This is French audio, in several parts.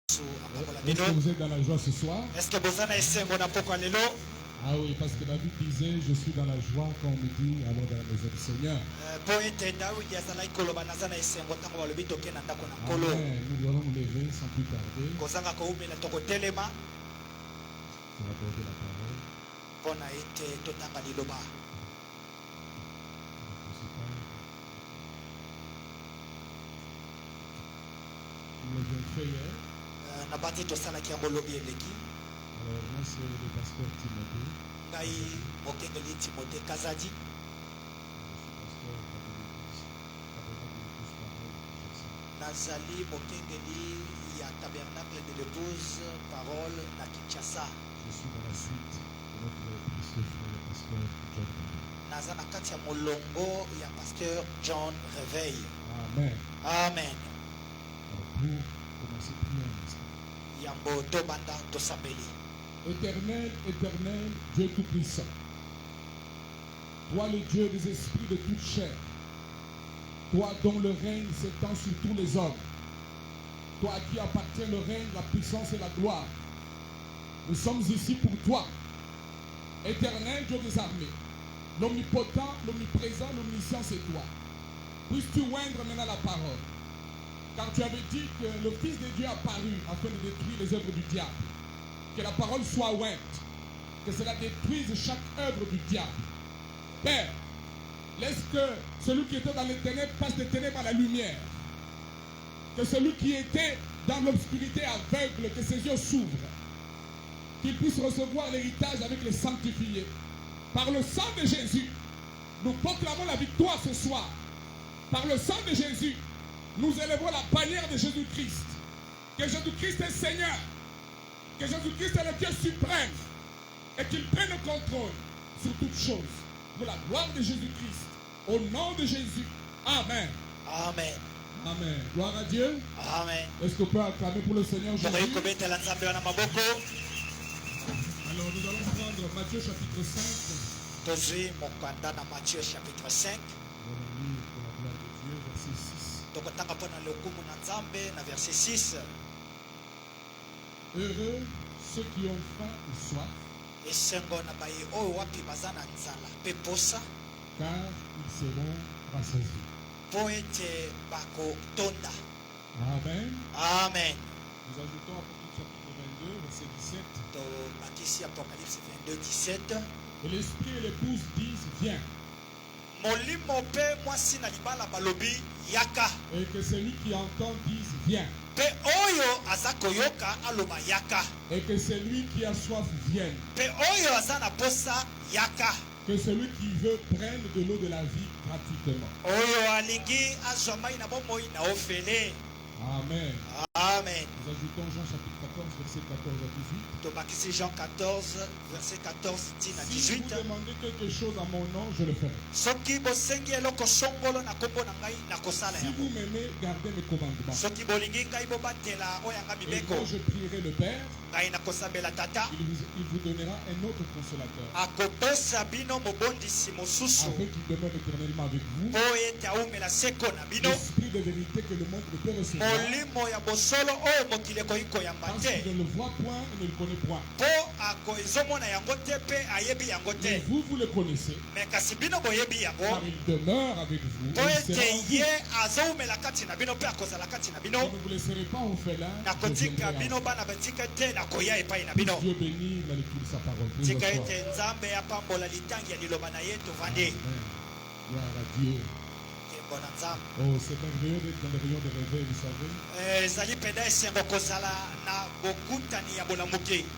Est-ce que vous êtes dans la joie ce soir? Ah oui, parce que David disait, je suis dans la joie quand on me dit, allons dans la maison du Seigneur. Amen. Nous allons nous lever sans plus tarder. On va aborder la parole. Nous l'avons fait hier. Alors moi c'est le pasteur Timothée. Kazadi. Nazali Mokengeli ya tabernacle de l'épouse parole na Kinshasa. Je suis dans la suite de notre précieux frère pasteur John. Nazana kati ya molongo ya pasteur John Réveil. Amen. Amen. Alors pour commencer prière. Yambo tobanda tosabeli. Éternel, éternel, Dieu tout-puissant, toi le Dieu des esprits de toute chair, toi dont le règne s'étend sur tous les hommes, toi à qui appartient le règne, la puissance et la gloire, nous sommes ici pour toi, éternel Dieu des armées, l'omnipotent, l'omniprésent, l'omniscient c'est toi. Puisses-tu oindre maintenant la parole, car tu avais dit que le Fils de Dieu a paru afin de détruire les œuvres du diable. Que la parole soit ointe, que cela détruise chaque œuvre du diable. Père, laisse que celui qui était dans les ténèbres passe des ténèbres à la lumière. Que celui qui était dans l'obscurité aveugle, que ses yeux s'ouvrent. Qu'il puisse recevoir l'héritage avec les sanctifiés. Par le sang de Jésus, nous proclamons la victoire ce soir. Par le sang de Jésus, nous élevons la bannière de Jésus-Christ. Que Jésus-Christ est Seigneur. Que Jésus-Christ est le Dieu suprême et qu'il prenne le contrôle sur toutes choses. Pour la gloire de Jésus-Christ. Au nom de Jésus. Amen. Amen. Amen. Gloire à Dieu. Amen. Est-ce qu'on peut acclamer pour le Seigneur Jésus? Alors nous allons prendre Matthieu chapitre 5. Matthieu chapitre 5. On va lire pour la gloire de Dieu, verset 6. Heureux ceux qui ont faim et soif, car ils seront rassasiés. Amen. Amen. Nous ajoutons Apocalypse chapitre 22, verset 17. Et l'esprit et l'épouse disent, viens. Et que celui qui entend dise, viens. Et que celui qui a soif vienne. Que celui qui veut prenne de l'eau de la vie gratuitement. Amen. Amen. Nous ajoutons Jean chapitre 14, verset 14 à 18. Jean 14, verset 14 à 18. Si vous demandez quelque chose à mon nom, je le ferai. Si vous m'aimez, gardez mes commandements. Et quand je prierai le Père, il vous donnera un autre consolateur, afin qu'il demeure éternellement avec vous. L'esprit de vérité que le monde ne peut recevoir, parce qu'il ne le voit point et ne le connaît point. Mais vous, vous le connaissez, car il demeure avec vous. Vous ne vous laisserez pas orphelin. Dieu bénit la lecture de sa parole. Amen. Gloire à Dieu. Oh, c'est merveilleux d'être dans le rayon de réveil, vous savez.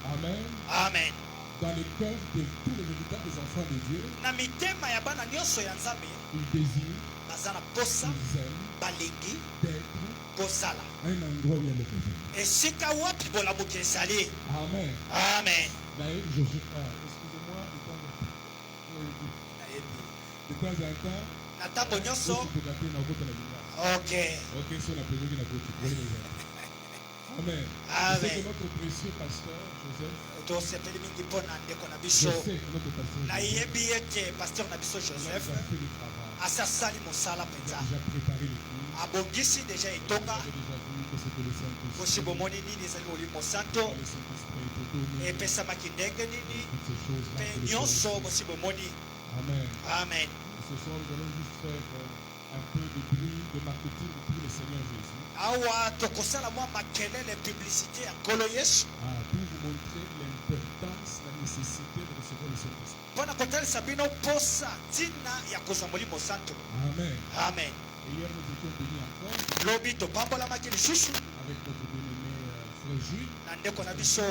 Amen. Amen. Dans le cœur de tous les véritables enfants de Dieu, ils désirent, ils aiment d'être un endroit où il y a le réveil. Amen. Amen. D'ailleurs, excusez-moi, de temps en temps, Ok. ok, si on a besoin de la Amen. Amen. Je sais que notre précieux pasteur Joseph, pasteur Joseph a déjà préparé le cours. déjà Vous avez déjà vu que c'était le Saint-Esprit bosi bomoni nini ezali molimo santo Le Saint-Esprit te donne epesamaki ndenge nini toutes ces choses-là. mpe que le nyonso Seigneur bosi bomoni fait. Amen. amen. Et ce soir, nous allons juste faire un peu de bruit, de marketing pour le Seigneur Jésus. awa tokosala mwa makelele publicité ya nkolo yesu Pour vous montrer l'importance, la nécessité de recevoir le Saint-Esprit. mpona kotalisa bino posa ntina ya kozwa molimo santo Amen. amen. Et hier, nous étions bénis encore lobi topambolamaki lisusu avec notre bien-aimé frère Jules, na ndeko na biso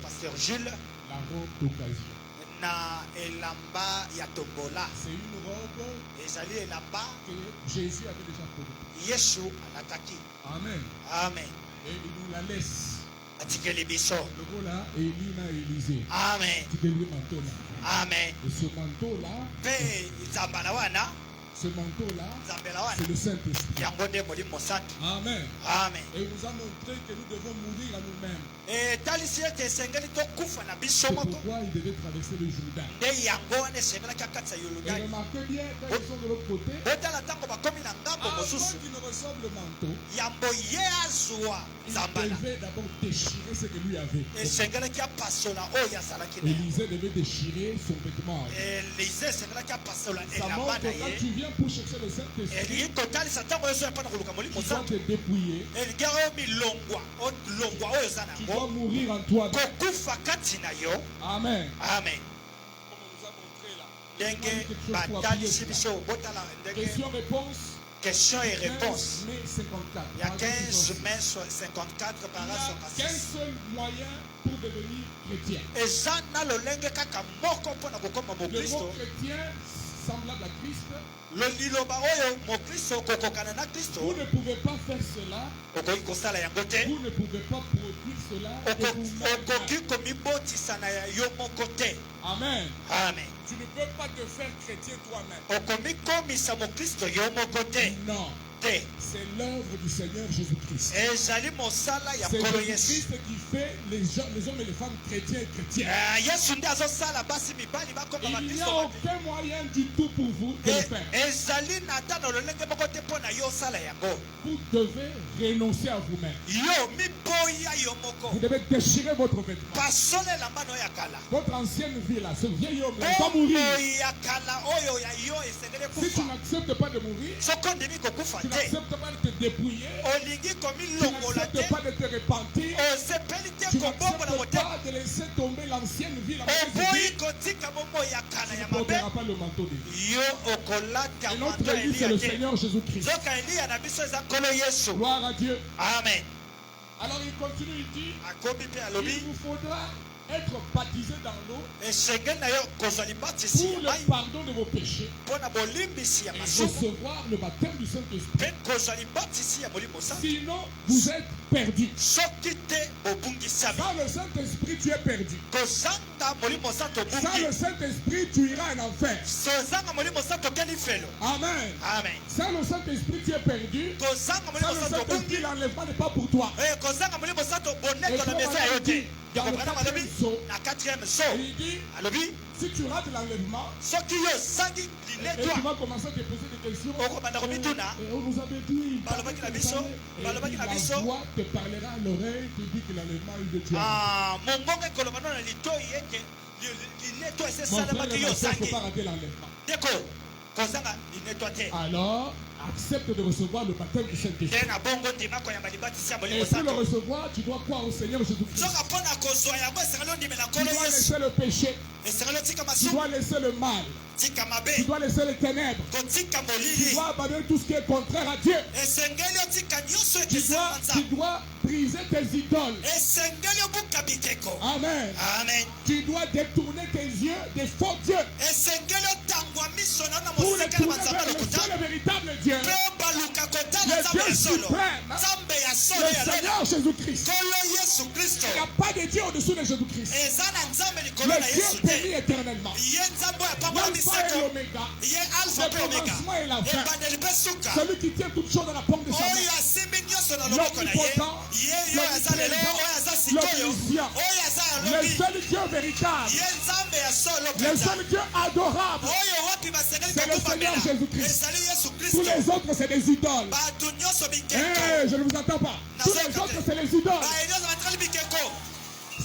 pasteur Jules la robe d'occasion. na elamba ya tombola C'est une robe ezali elamba que Jésus avait déjà portée. yesu alataki Amen. amen Et il nous la laisse. atikeli biso Le gros là, Élie na Élisée. amen Tu peux manteau là. amen. Et ce manteau-là, mpe nzambala wana ce manteau-là, nzambela wana c'est le Saint-Esprit. yango nde molimo santo Amen. amen. Et il nous a montré que nous devons mourir à nous-mêmes. etalisi ete esengeli tokufa na biso C'est moko pourquoi il devait traverser le Jourdain. nde yango wana esengelaki akatisa Et yoludani remarquez bien, quand ils sont de l'autre côté, botala ntango bakomi na ngambo avant mosusu qu'ils ne reçoivent le manteau, yambo ye azwa il nzambala devait d'abord déchirer ce que lui avait. esengelaki apasola oyo azalaki na yango. Élisée devait déchirer son vêtement. elise esengelaki apasola Ça elamba montre na que quand ye tu viens pour chercher le Saint-Esprit, elingi kotalisa ntango oyo mpona koluka molimo tu dois santo te dépouiller. elingi oyo milongwa longwa oyo eza na Tu dois yango mourir en toi. kokufa kati na yo Amen. amen. Comme on nous a montré là. ndenge batalisi biso botala ndenge Question-réponse. question et 15 réponse mai 54. il y a Paragraphe 15 66. mai 54 Il para n'y a qu'un 56 seul moyen pour devenir chrétien. eza na lolenge kaka moko mpona kokoma Le mot mokristo chrétien, semblable à Christ, liloba oyo mokristo kokokana na vous kristo ne pouvez pas faire cela, okoki kosala yango te vous ne pouvez pas produire cela de vous-même. okoki komibotisa na yo moko te Amen. amen. Tu ne peux pas te faire chrétien toi-même. okomikomisa mokristo yo moko te Non. te C'est l'œuvre du Seigneur Jésus-Christ. ezali mosala ya C'est nkolo yesu Jésus-Christ qui fait les hommes et les femmes chrétiens et chrétiennes. yesu nde azosala basi mibali bakoma Il n'y a bakristo aucun moyen du tout pour vous de le faire. ezali na ata na lolenge moko te mpo na yo osala yango Vous devez renoncer à vous-même. yo miboya yo moko Vous devez déchirer votre vêtement. pasola elamba no ya kala Votre ancienne vie là, ce vieil homme-là, il va mourir. bomoi ya kala oyo ya yo esengeli Si tu kufa n'acceptes pas de mourir, soki ondimi kokufa tu te n'acceptes pas de te dépouiller, olingi tu komilongola te n'acceptes pas de te repentir, osepeli te tu kobombola n'acceptes motema pas de laisser tomber l'ancienne vie, la mauvaise oboyi vie, kotika bomoi ya kala tu ya ne mabe porteras pas le manteau de Dieu. yo okolata Et notre manto ya Élie, c'est le eliya te Seigneur Jésus-Christ. zoka eliya na biso eza nkolo yesu Gloire à Dieu. amen. Alors il continue, il dit, akomi mpe il alobi vous faudra être baptisé dans l'eau esengeli na yo kozwa libatisi pour ya le mai pardon de vos péchés mpo na bolimbisi ya et masumu recevoir le baptême du Saint-Esprit. mpe kozwa libatisi ya molimo santo Sinon, vous êtes perdu. soki te obungisami Sans le Saint-Esprit, tu es perdu. kozanga molimo santo Sans obungi le Saint-Esprit, tu iras en enfer. kozanga molimo santo okeli felo Amen. amen. Sans le Saint-Esprit, tu es perdu. kozanga Sans molimo le santo obungi Saint-Esprit, l'enlèvement n'est pas pour toi. kozanga molimo santo Et boneto na comme meza ya on yo a dit te dans le yakoprana alobi quatrième saut, na 4e so il dit, alobi si tu rates l'enlèvement, soki yo osangi et tu linetwa vas commencer à te poser des questions. okobanda komituna Et on nous avait dit, balobaki na biso et balobaki na la biso voix te parlera à l'oreille, te dit que l'enlèvement est de Dieu. mongongo ekoloba no na litoi ete linetwa Mon frère esesalamaki et yo ma soeur, il ne osangi faut pas rater l'enlèvement. ndeko kozanga linetwa te Alors, accepte de recevoir le baptême du Saint-Esprit. te na bongo ndima koyamba libatisi ya Et molimo pour le santo recevoir, tu dois croire au Seigneur Jésus-Christ. soka mpo na kozwa yango esengeli ondimela Tu nkolo dois yesu laisser le péché. esengeli otika Tu masumu dois laisser le mal. tika Tu mabe dois laisser les ténèbres. kotika Tu molili dois abandonner tout ce qui est contraire à Dieu. esengeli otika nyonso Tu ekesama dois nzambe briser tes idoles. esengeli obuka biteko Amen. amen. Tu dois détourner tes yeux des faux dieux esengeli otangwa miso na na pour les mosika na tourner banzambe vers le lokuta seul et véritable Dieu, mpe baluka kotala le nzambe ya Dieu solo suprême, nzambe ya solo le ya lola Seigneur Jésus-Christ. nkolo yesu kristo Il n'y a pas de Dieu au-dessous de Jésus-Christ. eza na nzambe likolo Le na Dieu yesu béni te éternellement. ye nzambe oyo apambola L'alpha et miseko l'oméga, ye alpha le mpe omega commencement et la fin. ebandeli mpe suka Celui qui tient toutes choses dans la paume de sa main. oyo asimbi nyonso na loboko na ye L'omnipotent, ye oyo aza lelo oyo aza sikoyo l'omniscient, oyo aza le alobi seul Dieu véritable, ye nzambe ya solo le mpenza seul Dieu adorable, oyo C'est le Seigneur Jésus-Christ. Tous les autres, c'est des idoles. Je ne vous entends pas. Tous les autres, c'est les idoles.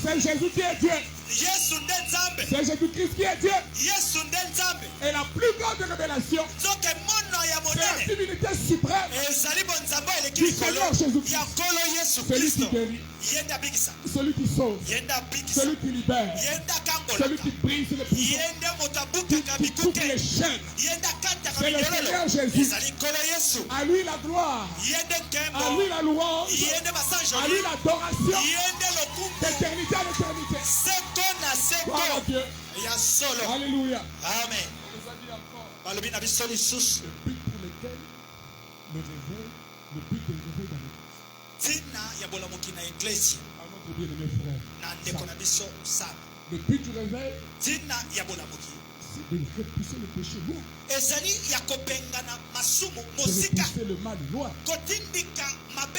C'est Jésus qui est Dieu. C'est Jésus-Christ qui est Dieu. Et la plus grande révélation, c'est la divinité suprême du Seigneur Jésus-Christ. Celui qui guérit, celui qui sauve, celui qui libère, celui qui brise les prisons, qui coupe les chaînes. C'est le Seigneur Jésus. À lui la gloire, à lui la louange, à lui l'adoration, d'éternité à l'éternité. Gloire à Dieu. Alléluia. Amen. Le but pour lequel le but de réveil dans l'église. À notre bien-aimé frère. Le but du réveil, c'est de repousser le péché loin. De repousser le mal loin.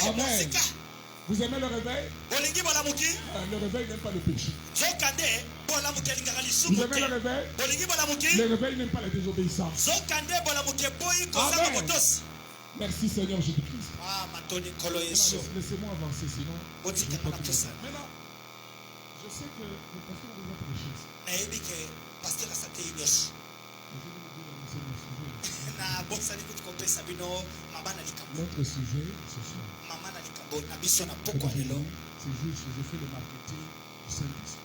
Amen. Vous aimez le réveil? Le réveil n'aime pas le péché. Vous aimez le réveil? Le réveil n'aime pas la désobéissance. Amen. Merci Seigneur Jésus-Christ. Laissez-moi avancer sinon. Maintenant, je sais que le pasteur a déjà prêché. Notre sujet ce soir. C'est juste, je fais le marketing du Saint-Esprit.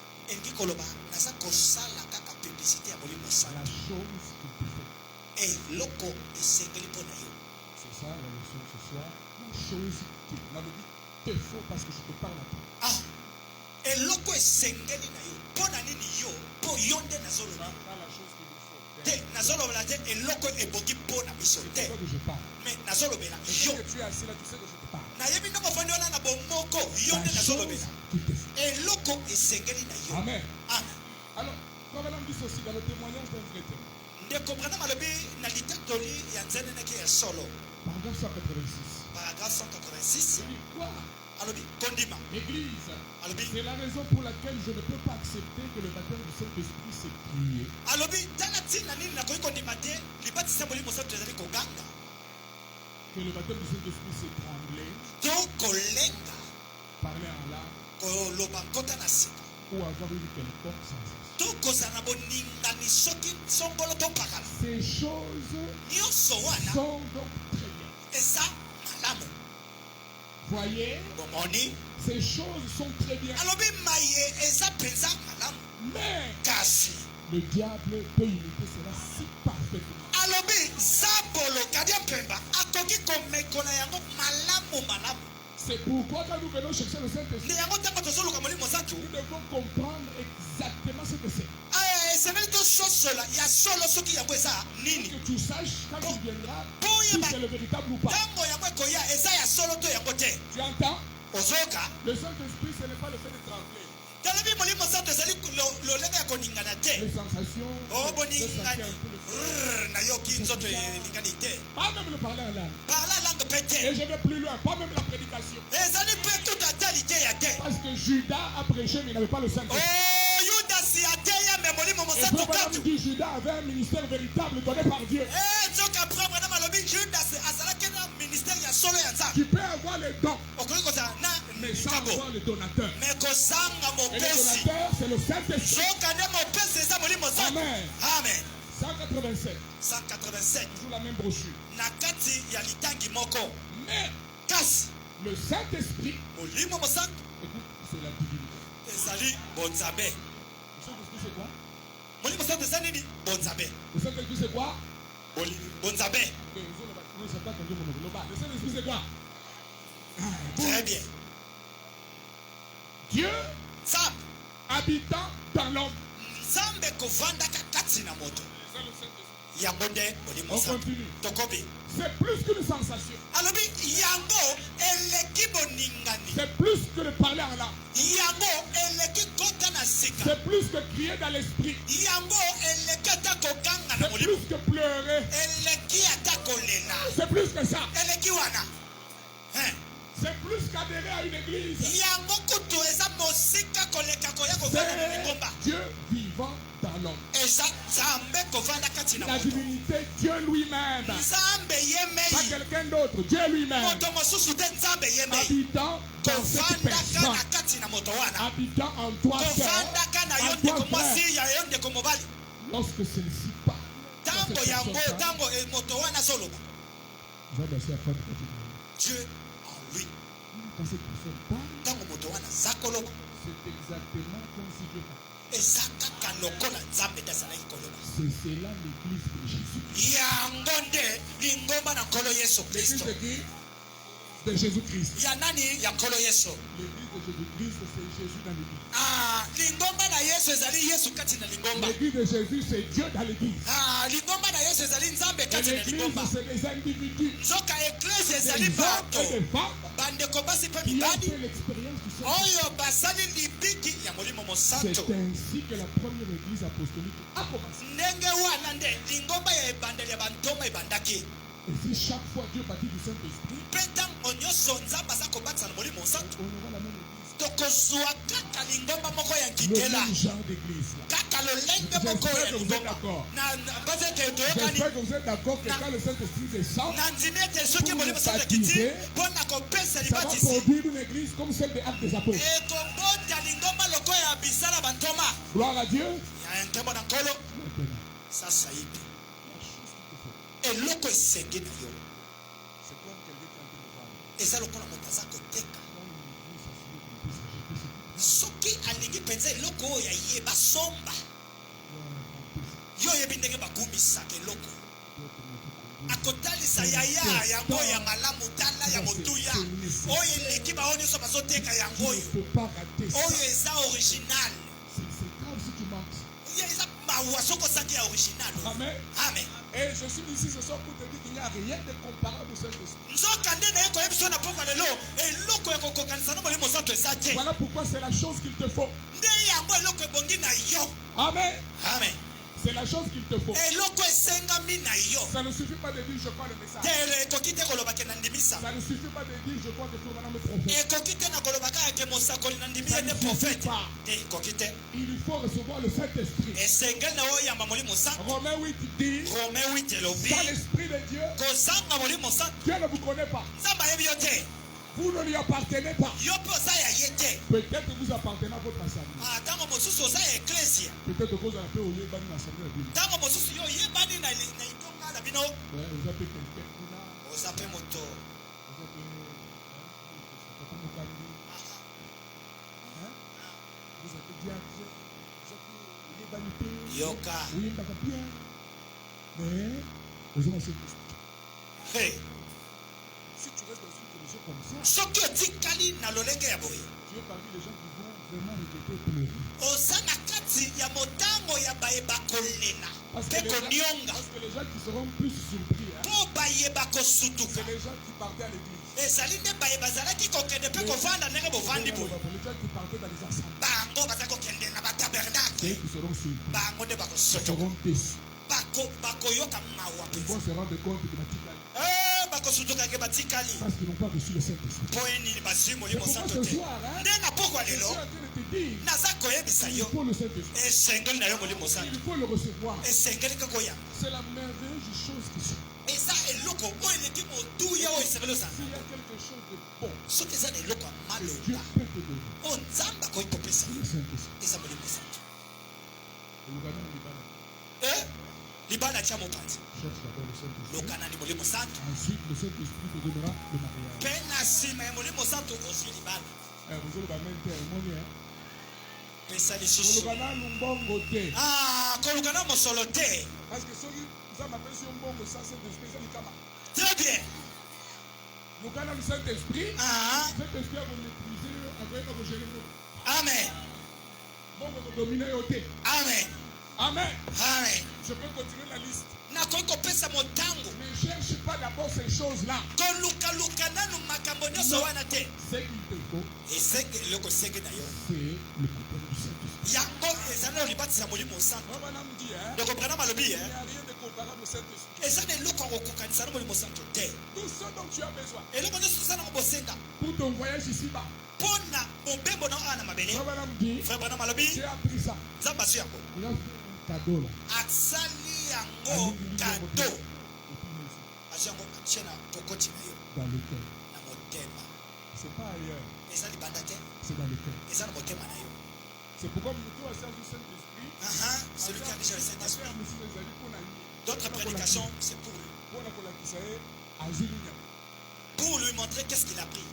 La chose qu'il te fait. C'est ça la leçon ce soir. La chose qui te faut parce que je te parle à toi. Pas la chose qu'il me faut. C'est toi que je parle. Mais tu es assis là, tu sais que je te parle. La chose qu'il te faut. Amen. Alors, Proverbe dit ceci dans le témoignage d'un vrai témoin. Paragraphe 186. Il dit quoi? Église, c'est la raison pour laquelle je ne peux pas accepter que le baptême du Saint-Esprit s'est prié. Que le baptême du Saint-Esprit s'est tremblé. Parler en langue. Ou avoir une quelconque sensation. Ces choses sont donc très bien. Voyez, ces choses sont très bien. Mais le diable peut imiter cela si parfaitement. C'est pourquoi quand nous venons chercher le Saint-Esprit, nous devons comprendre exactement ce que c'est. Que tu saches quand tu viendras si c'est le véritable ou pas. Tu entends? Le Saint-Esprit, ce n'est pas le fait de trembler. Les sensations, pas même le parler en langue. Et je vais plus loin, pas même la prédication. Parce que Judas a prêché mais il n'avait pas le Saint-Esprit. Et Proverbe dit Judas avait un ministère véritable donné par Dieu. Tu peux avoir les dons, mais sans avoir le donateur. Et le donateur, c'est le Saint-Esprit. Amen. 187. Toujours la même brochure. Mais le Saint-Esprit, écoute, c'est la divinité. Le Saint-Esprit, c'est quoi? Le Saint-Esprit, c'est quoi? Le Saint-Esprit, c'est quoi? Très bien. Dieu habitant dans l'homme. On continue. C'est plus qu'une sensation. C'est plus que de parler en langue. C'est plus que crier dans l'esprit. C'est plus que pleurer. C'est plus que ça. C'est plus qu'adhérer à une église. C'est Dieu vivant dans l'homme. kati na La moto. divinité, Dieu lui-même. Nzambe Pas yemei. quelqu'un d'autre, Dieu lui-même. Moto mosusu te nzambe yemei. Habitant dans cette Kovandaka personne. na kati na moto wana. Habitant en toi, sœur. Kovandaka na yo En toi, ndeko frère. mwasi ya yo ndeko mobali. Lorsque celle-ci part, dans Tango cette yango personne-là, tango moto wana soloba. Dieu Dieu en lui. quand cette personne parle, Tango moto wana zakoloba. c'est exactement comme si Dieu parlait. Ezakaka lokola nzambe tazalaki koloba. C'est cela l'église de Jésus. Yango nde lingomba na nkolo Yesu L'église Kristo. de qui? De Jésus-Christ. Ya nani ya nkolo Yesu? L'église de Jésus-Christ, c'est Jésus dans l'église. Ah, lingomba na Yesu ezali Yesu kati na lingomba. L'église de Jésus, c'est Dieu dans l'église. Ah, lingomba na Yesu ezali nzambe Et kati na l'église, lingomba. c'est des individus, Nzoka eklesi des ezali hommes bato. et des femmes Bandeko basi mpe qui ont mibali fait l'expérience du Saint-Esprit. oyo basali libiki ya molimo C'est mosantu. ainsi que la première église apostolique a commencé. Ndenge wana nde lingomba ya ebandeli ya bantoma ebandaki. Et si chaque fois Dieu baptise du Saint-Esprit, Mpe ntango nyonso nzambe aza kobatisa na molimo mosantu, on aura la même église. tokozwa kaka lingomba moko ya Le nkitela. même genre d'église. là. Kaka lolenge moko J'espère ya que vous êtes lingomba. d'accord. Mpoze ete toyokani J'espère que vous êtes d'accord que Na- quand le Saint-Esprit descend, na ndimi ete soki Pour molimo le mosantu ekiti baptiser, mpo na kopesa ça va libatisi produire une église comme celle des Actes des Apôtres. ekobota lingomba lokola ya bisala bantoma Gloire à Dieu. ya nkembo na nkolo. Maintenant, Sasa hivi la chose qu'il te faut, eloko esenge na yo c'est comme quelqu'un qui est en train de vendre. eza lokola moto aza koteka. Quand une église s'assied pour puisse acheter ce qu'il Soki alingi mpenza eloko oyo aye basomba yo oyebi ndenge bakumisaka eloko akotalisa yaya yango ya malamu tala ya motuya oyo eleki bao nyonso bazoteka yango ne oyo peut pas rater ça. oyo eza original. C'est grave si tu manques. Ya eza mawa soki osaki ya original. Amen. Amen. Et je suis ici ce soir pour te dire qu'il n'y a rien de comparable au Saint-Esprit. nzoka nde naye koyebi biso na pokwa lelo eloko ya kokokanisa na molimo mosantu eza te. Voilà pourquoi c'est la chose qu'il te faut. nde yango eloko ebongi na yo. Amen. Amen. C'est la chose qu'il te faut. eloko esengami na yo Ça ne suffit pas de dire je crois le message. te ekoki te kolobake na ndimisa. Ça ne suffit pas de dire je crois que c'est madame le prophète. ekoki te na koloba kaka ke mosakoli na ndimi Ça ye ne nde suffit profete pas. te ekoki te. Il faut recevoir le Saint-Esprit. esengeli na yo oyamba molimo mosantu. Romains 8 dit, Romain 8 elobi sans l'Esprit de Dieu, kozanga molimo mosantu Dieu ne vous connaît pas. nzambe ayebi yo te. Vous ne lui appartenez pas. yo mpe oza ya ye te. Peut-être que vous appartenez à votre assemblée. ntango mosusu oza ya eklesia. Peut-être que vous avez au lieu d'une assemblée de Dieu. ntango mosusu yo oyebani na litonga na bino. Vous avez quelqu'un qui n'a. oza mpe moto. Vous avez. Vous avez bien. Vous avez yoka. oui, bien. Mais, vous avez Saint-Esprit. Hey. Si tu restes dans une condition comme ça, soki otikali na lolenge ya boye tu es parmi les gens qui vont vraiment répéter pleurer. oza na kati ya motango ya bayeba kolela Parce mpe que konionga les gens qui seront plus surpris, hein, mpo bayeba kosutuka. c'est les gens qui partaient à l'église. ezali nde baye bazalaki kokende mpe kovanda ndenge bovandi boye. Les gens qui partaient dans les assemblées, bango baza kokende na ceux batabernakle qui seront surpris, bango nde ils bakosotoka seront déçus. bakoyoka mawa Ils mpenza. vont se rendre compte que la petite bakosutukake batikali parce qu'ils n'ont pas reçu le Saint-Esprit. mpo enini bazwi C'est molimo pourquoi santo ce te. soir, hein, nde na pokwa je suis lelo en train de te dire, naza koyebisa il yo faut le Saint-Esprit. esengeli na yo molimo santo Il faut le recevoir. esengeli kaka oyamba. C'est la merveilleuse chose qui soit. eza eloko oyo eleki motuya oyo esengeli ozanga. S'il y a quelque chose de bon, soki eza na eloko ya que Dieu maloba peut te donner, oyo nzambe akoki kopesa c'est yo le Saint-Esprit. eza molimo santo. Et le gagnant du balai, libala tia mopanzi cherche d'abord le Saint-Esprit. lokana ni molimo santo Ensuite, le Saint-Esprit te donnera le mariage. mpe na nsima ya molimo santo ozwi libala. Vous allez même faire harmonie. pesa Vous lisusu allez lumbongo te. koluka na mosolo te. Parce que ceux qui ont appelé sur mbongo, ça c'est l'esprit, c'est le kama. très bien. Nous gagnons le Saint-Esprit. Ah, Saint-Esprit va vous maîtriser, après va vous gérer. amen Bon, va vous dominer au thé. amen Amen. amen. Je peux continuer la liste. nakoki kopesa motango Ne cherche pas d'abord ces choses-là. kolukaluka nanu makambo nyonso wana te. Ce qu'il te faut, esenge eloko esenge na yo c'est le baptême du Saint-Esprit. yango eza na libatisa molimo santo. Moi, madame dit, hein, ndeko brana malobi il n'y a rien de comparable au Saint-Esprit. eza na eloko ya kokokanisa na molimo santo te. Tout ce dont tu as besoin eloko nyonso oza nango bosenga pour ton voyage ici-bas. mpo na mobembo na oyo na mabele. Moi, madame dit, frère brana malobi j'ai appris ça. nzambe asu yango Il a fait un cadeau là. asali yango cadeau. Ajango chena pokoti na yo. Dans le cœur. Na motema. C'est pas ailleurs. Eza libanda te. C'est dans le cœur. Eza na motema na yo. C'est pourquoi nous avons du Saint-Esprit. Celui qui a déjà le Saint-Esprit. D'autres prédications, c'est pour lui. Pour lui montrer qu'est-ce qu'il a pris.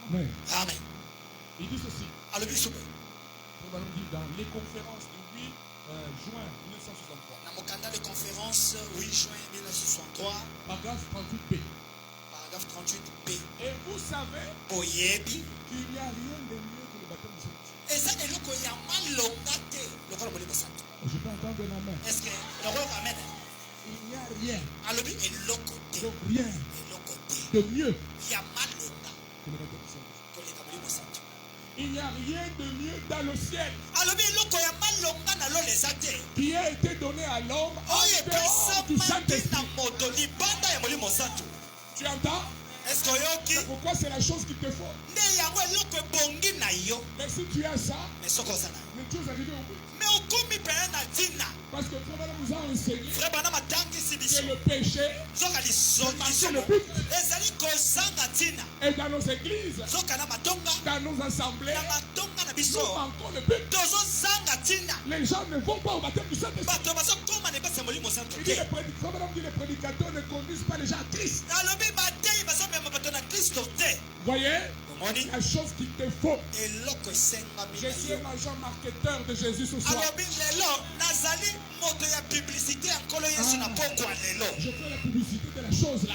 Amen. Amen. Il dit ceci. Alors, dans les conférences du 8 juin 1963. Dans mon candidat de conférence 8 juin 1963. Paragraphe 38b. Paragraphe 38b. Et vous savez qu'il n'y a rien de mieux que le baptême du Saint-Esprit. Je peux entendre un amen. Est-ce que le roi amen? Il n'y a rien. Donc rien de mieux que le baptême du Saint-Esprit. Il n'y a rien de mieux dans le ciel qui a été donné à l'homme en dehors du Saint-Esprit. Tu entends? C'est pourquoi c'est la chose qu'il te faut. Mais si tu as ça, mais tu es arrivé au bout. Parce que frère nous a enseigné que le péché, c'est le but. Et dans nos églises, dans nos assemblées, nous manquons le but. Les gens ne vont pas au baptême du Saint-Esprit. Il dit les prédicateurs ne conduisent pas les gens à Christ. Voyez, la chose qu'il te faut. Je suis un agent marketeur de Jésus ce soir. Je fais la publicité de la chose là.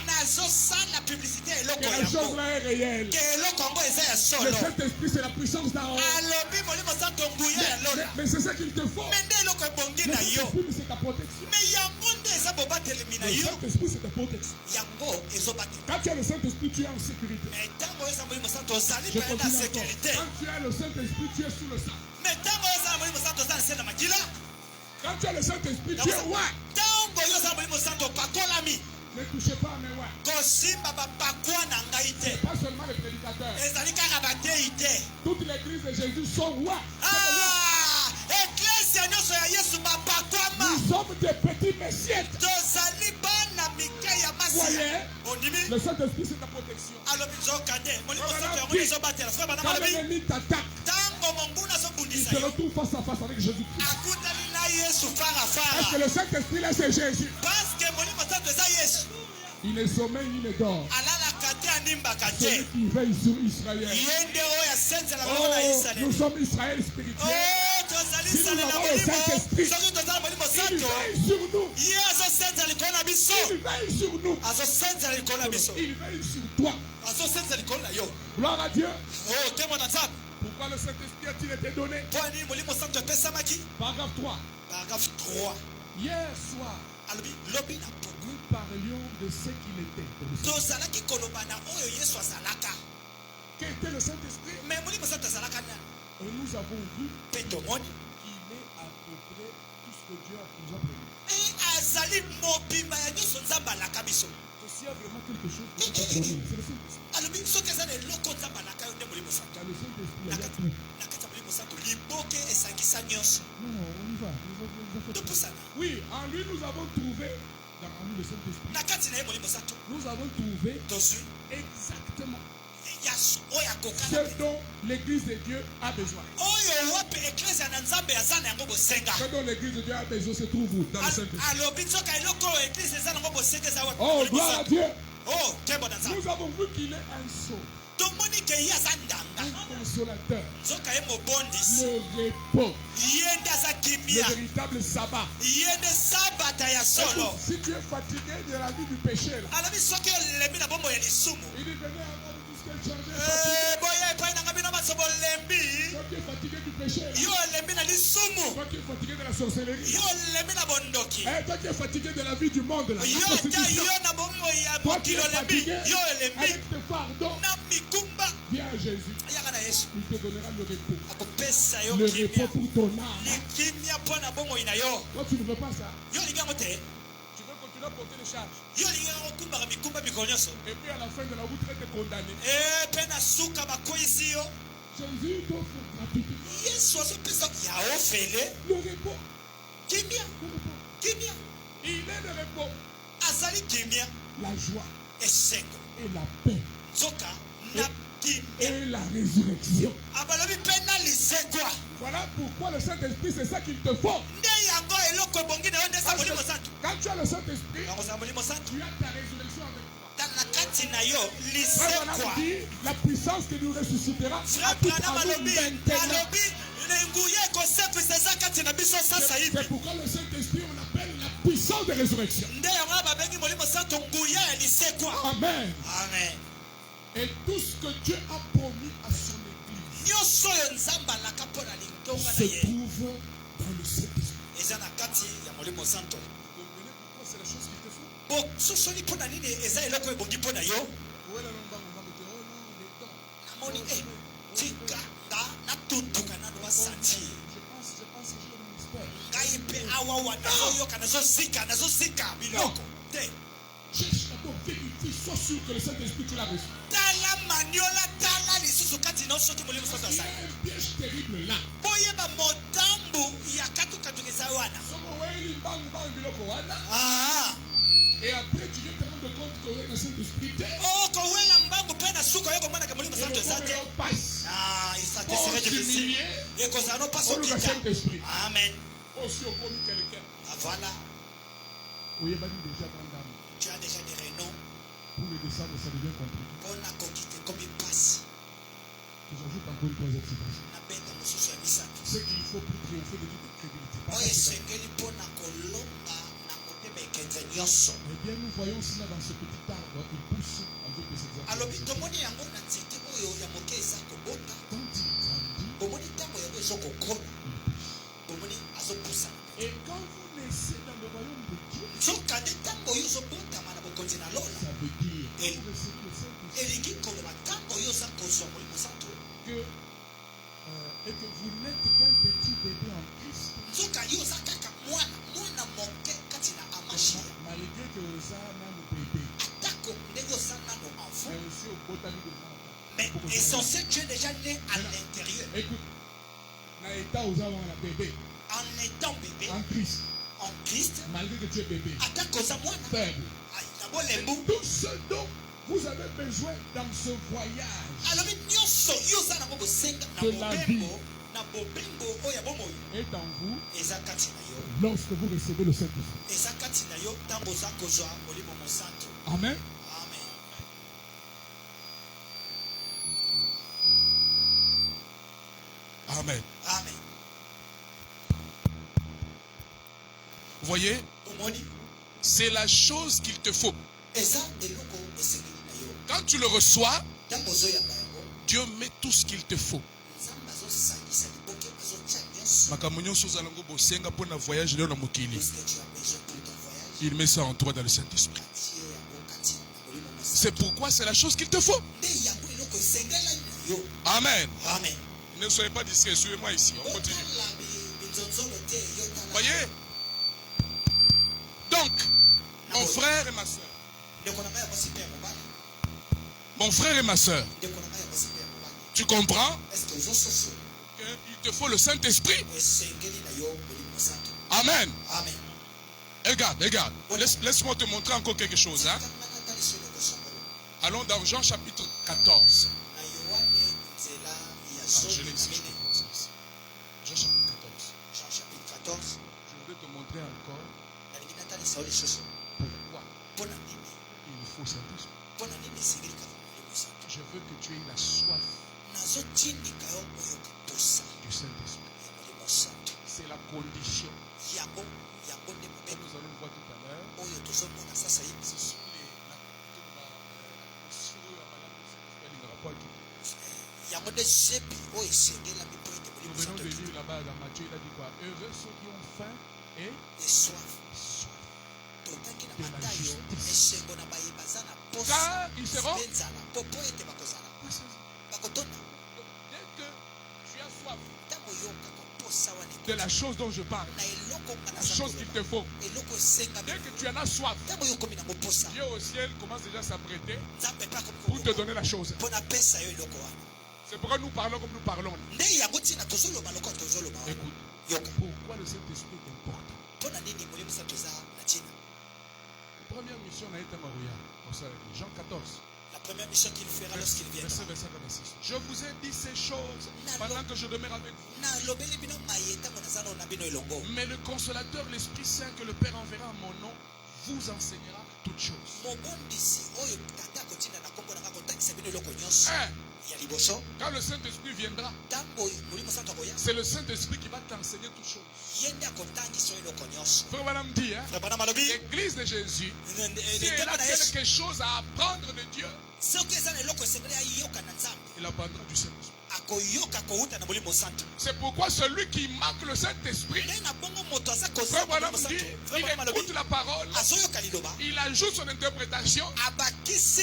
Et la chose là est réelle. Le Saint-Esprit c'est la puissance d'en haut. Mais c'est ça qu'il te faut. Le Saint-Esprit c'est ta protection. Le Saint-Esprit c'est ta protection. Quand tu as le Saint-Esprit, tu es en sécurité. Je continue encore. Quand tu as le Saint-Esprit, tu es sous le sang. Quand tu as le Saint-Esprit, tu es ouais. Ne touchez pas à mes ouais. Pas seulement les prédicateurs. Toute l'église de Jésus sont ouais. Nous sommes des petits messiettes. Voyez, le Saint-Esprit c'est ta protection. Quand l'ennemi t'attaque, il se retrouve face à face avec Jésus-Christ. Parce que le Saint-Esprit là c'est Jésus. Il ne sommeille ni ne dort. Celui qui veille sur Israël. Oh, nous sommes Israël spirituel. Si nous avons le Saint-Esprit, il veille sur nous. Il veille sur nous. Il veille sur toi. Gloire à Dieu. Pourquoi le Saint-Esprit a-t-il été donné? Paragraphe 3. Paragraphe 3. Hier soir, nous parlions de ce qu'il était. Quel était le Saint-Esprit? Et nous avons vu qu'il est à peu près tout ce que Dieu nous a promis. S'il y a vraiment quelque chose qui nous a promis, c'est le Saint-Esprit. Dans le Saint-Esprit, il y a tout. Non, on y va. Oui, en lui nous avons trouvé, dans lui le Saint-Esprit, nous avons trouvé exactement ce dont l'église de Dieu a besoin. Ce dont l'église de Dieu a besoin se trouve où? Dans le Saint-Esprit. Oh, gloire à Dieu. Nous avons vu qu'il est un sceau. Un consolateur. Le repos. Le véritable sabbat. Si tu es fatigué de la vie du péché, là, il dit venez avant de tout ce qui est changé. Toi qui es fatigué du péché, toi qui es fatigué de la sorcellerie, toi qui es fatigué de la vie du monde, là, toi qui es fatigué avec tes fardeaux, viens à Jésus. Il te donnera le repos. Le repos pour ton âme. Toi tu ne veux pas ça. Tu veux continuer à porter les charges. Et puis à la fin de la route, tu es condamné. Jésus t'offre gratuitement le repos. Kimia. Kimia. Il est le repos, Azali kimia. la joie Esengo. et la paix Zoka. Na kimia. et la résurrection. Abalobi pena lisengwa. Voilà pourquoi le Saint-Esprit, c'est ça qu'il te faut. Nde yango eloko bongi na yonde sa Parce molimo que santu. quand tu as le Saint-Esprit, Yango sa molimo santu. tu as ta résurrection avec toi. Na kati na yo Frère Branham lisengwa. dit, la puissance qui nous ressuscitera Frère habite Branham en nous alobi. maintenant. Alobi. Nenguye kosepisa eza kati na biso sasa hivi. C'est pourquoi le Saint-Esprit, on l'appelle la puissance de résurrection. Nde yango babengi molimo santu nguya ya lisekwa. Amen. Amen. Et tout ce que Dieu a promis à son Église Nyonso oyo nzambe alaka mpo na lintonga na se ye trouve dans le Saint-Esprit. eza na kati ya molimo santo. Vous comprenez pourquoi c'est la chose qu'il te faut? bososoli mpo na nini eza eloko ebongi mpo na yo. Namoni tika nga natutuka nano basanti ngai mpe awawa nazoyoka nazozika biloko te. Cherche d'abord, vérifie, sois sûr que le Saint-Esprit, tu l'as reçu. tala maniola tala lisusu kati na yo soki molimo santo Il y a asali un piège terrible là. boyeba motambu ya katukatuka eza wana. Ah. Et après, tu viens te rendre compte que le Saint-Esprit t'aide. okowela mbangu mpe na suka oyo komonaka molimo Et santo eza te. le passe. Ça te serait difficile. Et que ça n'a pas son Au nom du Saint-Esprit. Amen. Aussi au premier quelqu'un. Voilà. Oui, il m'a dit déjà dans l'âme. Tu as déjà des rénoms. Pour le descendre, ça devient compliqué. On a coquité comme il passe. Je ajoute encore une troisième citation. Na beta mususu ya misatu. Ce qu'il faut pour triompher de toute crédibilité. Pas Oyo facile. esengeli mpo na kolonga na motema ekenze nyonso. Eh bien, nous voyons cela dans ce petit arbre. Il pousse avec des exemples. Alobi tomoni yango na nzete oyo ya moke eza kobota. Quand il grandit, Bomoni ntango yango ezokokona. il pousse. Bomoni azopusa. Et quand vous naissez dans le royaume de Dieu, Nzoka nde ntango oyo ozobotama na bokonzi na lola. ça veut dire Et- que vous recevez le Saint-Esprit, Elingi koloba ntango oyo oza kozwa molimo santo. et que vous n'êtes qu'un petit bébé en Christ. Nzoka yo oza kaka mwana moke kati na amashia. Malgré que ça n'a le bébé, Atako ndenge oza nano enfant. mais aussi au botanique de France. Mais essentiel, tu es déjà né à l'intérieur. Écoute, na état aux avant la bébé En étant bébé, en Christ, en Christ, malgré que tu es bébé, atako oza mwana. faible. Nabo lembu. Tout ce dont vous avez besoin dans ce voyage Alors nyonso yo oza nango bosenga na De la bobengo na bobengo oyo ya bomoi est en vous eza kati na yo. lorsque vous recevez le Saint-Esprit. Eza kati na yo ntango oza kozwa molimo mosantu. Amen. Amen. Amen. Amen. Vous voyez, Omoni c'est la chose qu'il te faut. eza eloko esengeli na yo. Quand tu le reçois, Ntango ozoyamba yango Dieu met tout ce qu'il te faut. nzambe azosangisa liboke azotia nyonso. Makambo nyonso ozala ngo bosenga mpo na voyage leo na mokili. Tout ce que tu as besoin pour ton voyage. Il met ça en toi dans le Saint-Esprit. Tie yango kati na molimo mosantu. C'est pourquoi c'est la chose qu'il te faut. Nde yango eloko esengelani na yo. Amen. Amen. Ne soyez pas discrets, suivez-moi ici. On continue. Otala binzonzolo te yo tala. Voyez? Donc, mon frère et ma soeur, Ndeko na ngai ya mwasi mpe ya mobali. mon frère et ma soeur, Ndeko na ngai ya mwasi mpe ya mobali. tu comprends Est-ce que ozososo qu'il te faut le Saint-Esprit? esengeli na yo molimo mosantu. Amen. Amen. Regarde. Laisse-moi te montrer encore quelque chose. Hein? Nanga tali so eloko songolo. Allons dans Jean chapitre 14. Na Yohane nzela ya Je zomi l'ai na ici. mine. Jean chapitre 14. Jean chapitre 14. Je voudrais te montrer encore Nalingi natalisa yo lisusu. pourquoi Mpo na nini? il faut Saint-Esprit. Mpo na nini esengeli kaka molimo mosantu? Je veux que tu aies la soif Nazotindika yo oyoka posa du Saint-Esprit. ya molimo mosantu. C'est la condition. Yango nde Comme mobeko nous allons le voir tout à l'heure, oyo tozomona sasa hivi. ce sont les rapports qui. Yango nde zepi oyo esengelami mpo ete molimo Nous venons mosantu de ekita. lire là-bas dans Matthieu, il a dit quoi? Heureux ceux qui ont faim et Soif. soif. totangi na De la matayo justice. esengo na baye baza na posa Car ils seront. mpe nzala mpo po ete bakozala bakotona Dès que tu as soif ntango oyoka koposa wana de la chose dont je parle, na eloko nga la naza chose qu'il te koloba faut, eloko esengami dès que tu en as soif, ntango oyokomi nango posa Dieu au ciel commence déjà à s'apprêter nzambe mpe akomi pour te donner la chose. mpo napesa yo eloko wana C'est pourquoi nous parlons comme nous parlons. nde yango ntina tozoloba lokola tozoloba wana Écoute, yoka Pourquoi le Saint-Esprit est important? mpona nini molimo santo eza na ntina. Première mission a été Marouya. Jean 14. La première mission qu'il fera lorsqu'il viendra. Verset 26. Je vous ai dit ces choses pendant que je demeure avec vous. nalobeli bino maye ntango naza na bino elongo. Mais le consolateur, l'Esprit Saint que le Père enverra en mon nom, vous enseignera toutes choses. mobondisi oyo tata akotinda na kombo nanga kotangisa bino eloko nyonso Hein? ya liboso. Quand le Saint-Esprit viendra, ntango molimo santo akoya c'est le Saint-Esprit qui va t'enseigner toutes choses. ye nde akotangisa oyo eloko nyonso. Frère Madame dit, hein? Frère Branham alobi L'Église de Jésus, si elle ntembo a na yesu quelque chose à apprendre de Dieu, soki eza na eloko esengeli ayoka na nzambe il apprendra du Saint-Esprit. akoyoka kouta na molimo santo. C'est pourquoi celui qui manque le Saint-Esprit, nde na bongo moto aza Frère kozwa Branham molimo dit, santo. Frère il Branham alobi écoute la parole, azoyoka liloba il ajoute son interprétation. abakisi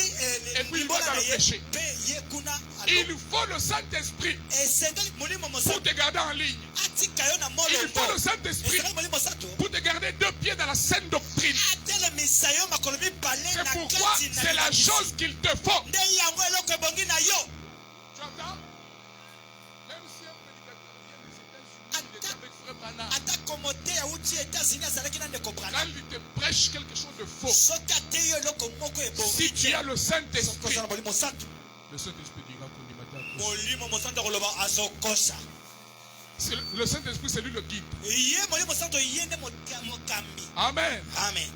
Et puis il va limbola dans na le ye péché. mpe ye kuna Il faut le Saint-Esprit esengeli molimo pour mosanto te garder en ligne. atika yo na Il faut le molongo Saint-Esprit esengeli molimo santo pour te garder deux pieds dans la saine doctrine. atelemisa yo makolo mibale C'est na pourquoi kati na c'est la libatisi. chose qu'il te faut. nde yango eloko ebongi na yo. Tu entends? Même si un prédicateur vient des États-Unis, il est avec Frère Branham. ata komote auti etats-unis azalaki na ndeko Quand Branham. il te prêche quelque chose de faux, soki ate yo eloko moko si ebongi tu as le Saint-Esprit, sokoza na molimo santo le Saint-Esprit dira qu'on dit maintenant. molimo mosanto akoloba azokosa Le Saint-Esprit, c'est lui le guide. ye molimo santo ye nde mokambi. Amen. Amen.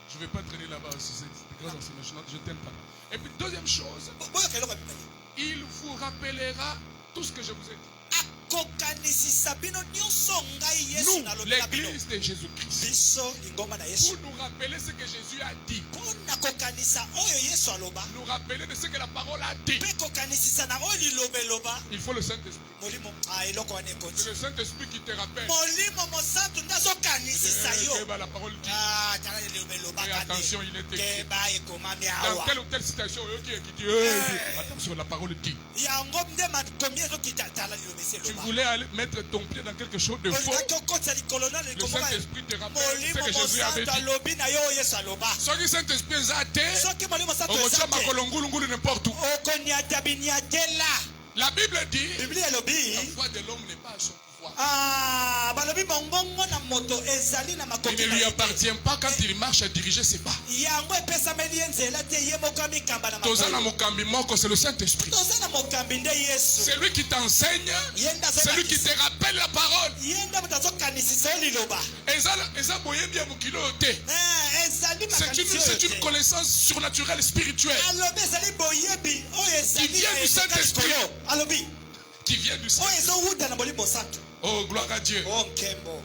Je ne vais pas traîner là-bas aussi, c'est grâce à ce méchant, je t'aime pas. Et puis, deuxième chose, boyoka eloko ya mibale il vous rappellera tout ce que je vous ai dit. akokanisisa bino nyonso ngai yesu Nous, nalobela bino l'église de Jésus-Christ, biso lingomba na yesu pour nous rappeler ce que Jésus a dit, mpona kokanisa oyo yesu aloba nous rappeler de ce que la parole a dit. mpe kokanisisa na oyo liloba eloba Il faut le Saint-Esprit. molimo eloko wana ekoti C'est le Saint-Esprit qui te rappelle. molimo mosantu nde azokanisisa yo Que la parole dit. tala liloba Et elobaka attention, il est écrit. keba ekomami Dans awa telle ou telle situation, qui dit, attention, la parole dit. yango nde makomi ezokita tala liloba esi Tu eloba voulais aller mettre ton pied dans quelque chose de faux. olingaki okotisa likolo na Le likomba Saint-Esprit te rappelle ce molimo que Jésus avait mosantu dit. alobi na yo oyo yesu aloba Soki le Saint-Esprit est athée, soki molimo mosantu on eza retient te makolongulungulu n'importe où. okoniata biniatela La Bible dit, biblia elobi la foi de l'homme n'est pas à son pouvoir. balobi bongongo na moto ezali na Il makoki ne na lui ye te. appartient pas quand il marche à diriger ses pas. yango epesameli ye nzela te ye moko amikamba na Toza na makolo mokambi moko, c'est le Saint-Esprit. toza na mokambi nde yesu C'est lui qui t'enseigne, ye nde c'est lui qui te rappelle la parole. ye nde moto azokanisisa yo liloba Eza boyebi ya mokili oyo te. ezali C'est makanisi une oyo te connaissance surnaturelle, spirituelle, alobi ezali boyebi oyo ezali Qui vient du na esika Saint-Esprit. likolo alobi qui vient du oyo Saint. ezowuta na molimo santo Oh, gloire à Dieu. o nkembo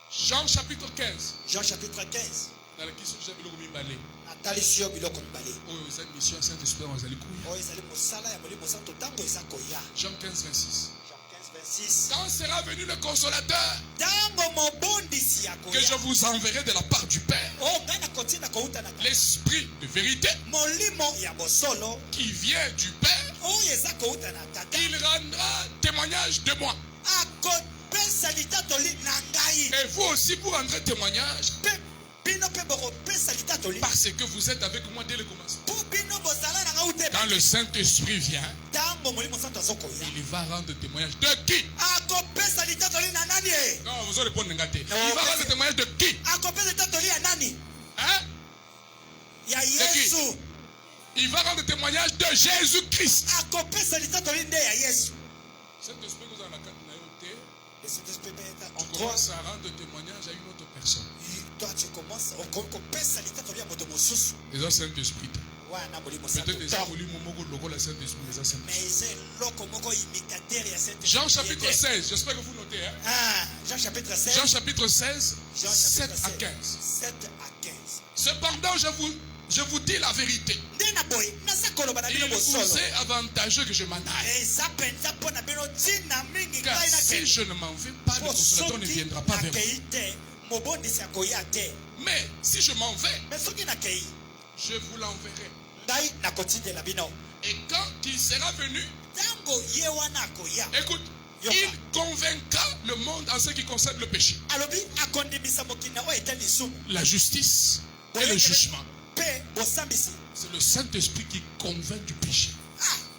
Jean chapitre 15. jean chapitre 15 Dans la question de biloko mibale. natalisi yo biloko mibale Oyo eza mission ya Saint-Esprit ozali kuya. oyo ezali mosala ya molimo santo ntango eza koya Jean 15, 26. jean 15 26 Quand sera venu le consolateur, ntango mobondisi ya que je koya vous enverrai de la part du Père, o ngai nakotinda kouta na l'Esprit de vérité molimo ya bosolo qui vient du Père, oyo eza kouta na tata il rendra témoignage de moi. akopesa litatoli na ngai Et vous aussi, vous rendrez témoignage mpe bino mpe bokopesa litatoli parce que vous êtes avec moi dès le commencement. mpo bino bozala na ngai ute Quand le Saint-Esprit vient, ntango molimo santo azokoya il va rendre témoignage de qui? akopesa litatoli na nani e Non, vous allez répondre ngate. Il va rendre témoignage de qui? akopesa litatoli ya nani Hein? ya qui? yesu Il va rendre témoignage de Jésus-Christ. akopesa litatoli nde ya yesu Saint-Esprit nous en a quatre naïvetés. Le Saint-Esprit peut être On en toi. commence à rendre témoignage à une autre personne. Toi, tu commences kopesa litatoli ya moto mosusu Les autres Saint-Esprit. wana molimo santo Peut-être des to molimo moko lokola Saint-Esprit, les autres Saint-Esprit. mais eza eloko moko imitateur ya Saint-Esprit. Jean chapitre 16, j'espère que vous notez. Hein? Jean chapitre 16 Jean chapitre 16, Jean 7 chapitre à 16, 15. 7 à 15 Cependant, je vous dis la vérité. nde na boye naza koloba na Il bino vous bosolo est avantageux que je m'en aille. eza mpenza mpo na bino ntina mingi Car ngai si je ne m'en vais pas, le po consolateur ne soki viendra pas vers vous. nakei te mobondisi akoya te Mais si je m'en vais, me soki nakei je vous l'enverrai. ngai nakotindela bino Et quand il sera venu, ntango ye wana akoya écoute, Yoka. il convaincra le monde en ce qui concerne le péché, alobi akondimisa mokili na oyo ete lisumu la justice et le jugement. mpe bosambisi C'est le Saint-Esprit qui convainc du péché.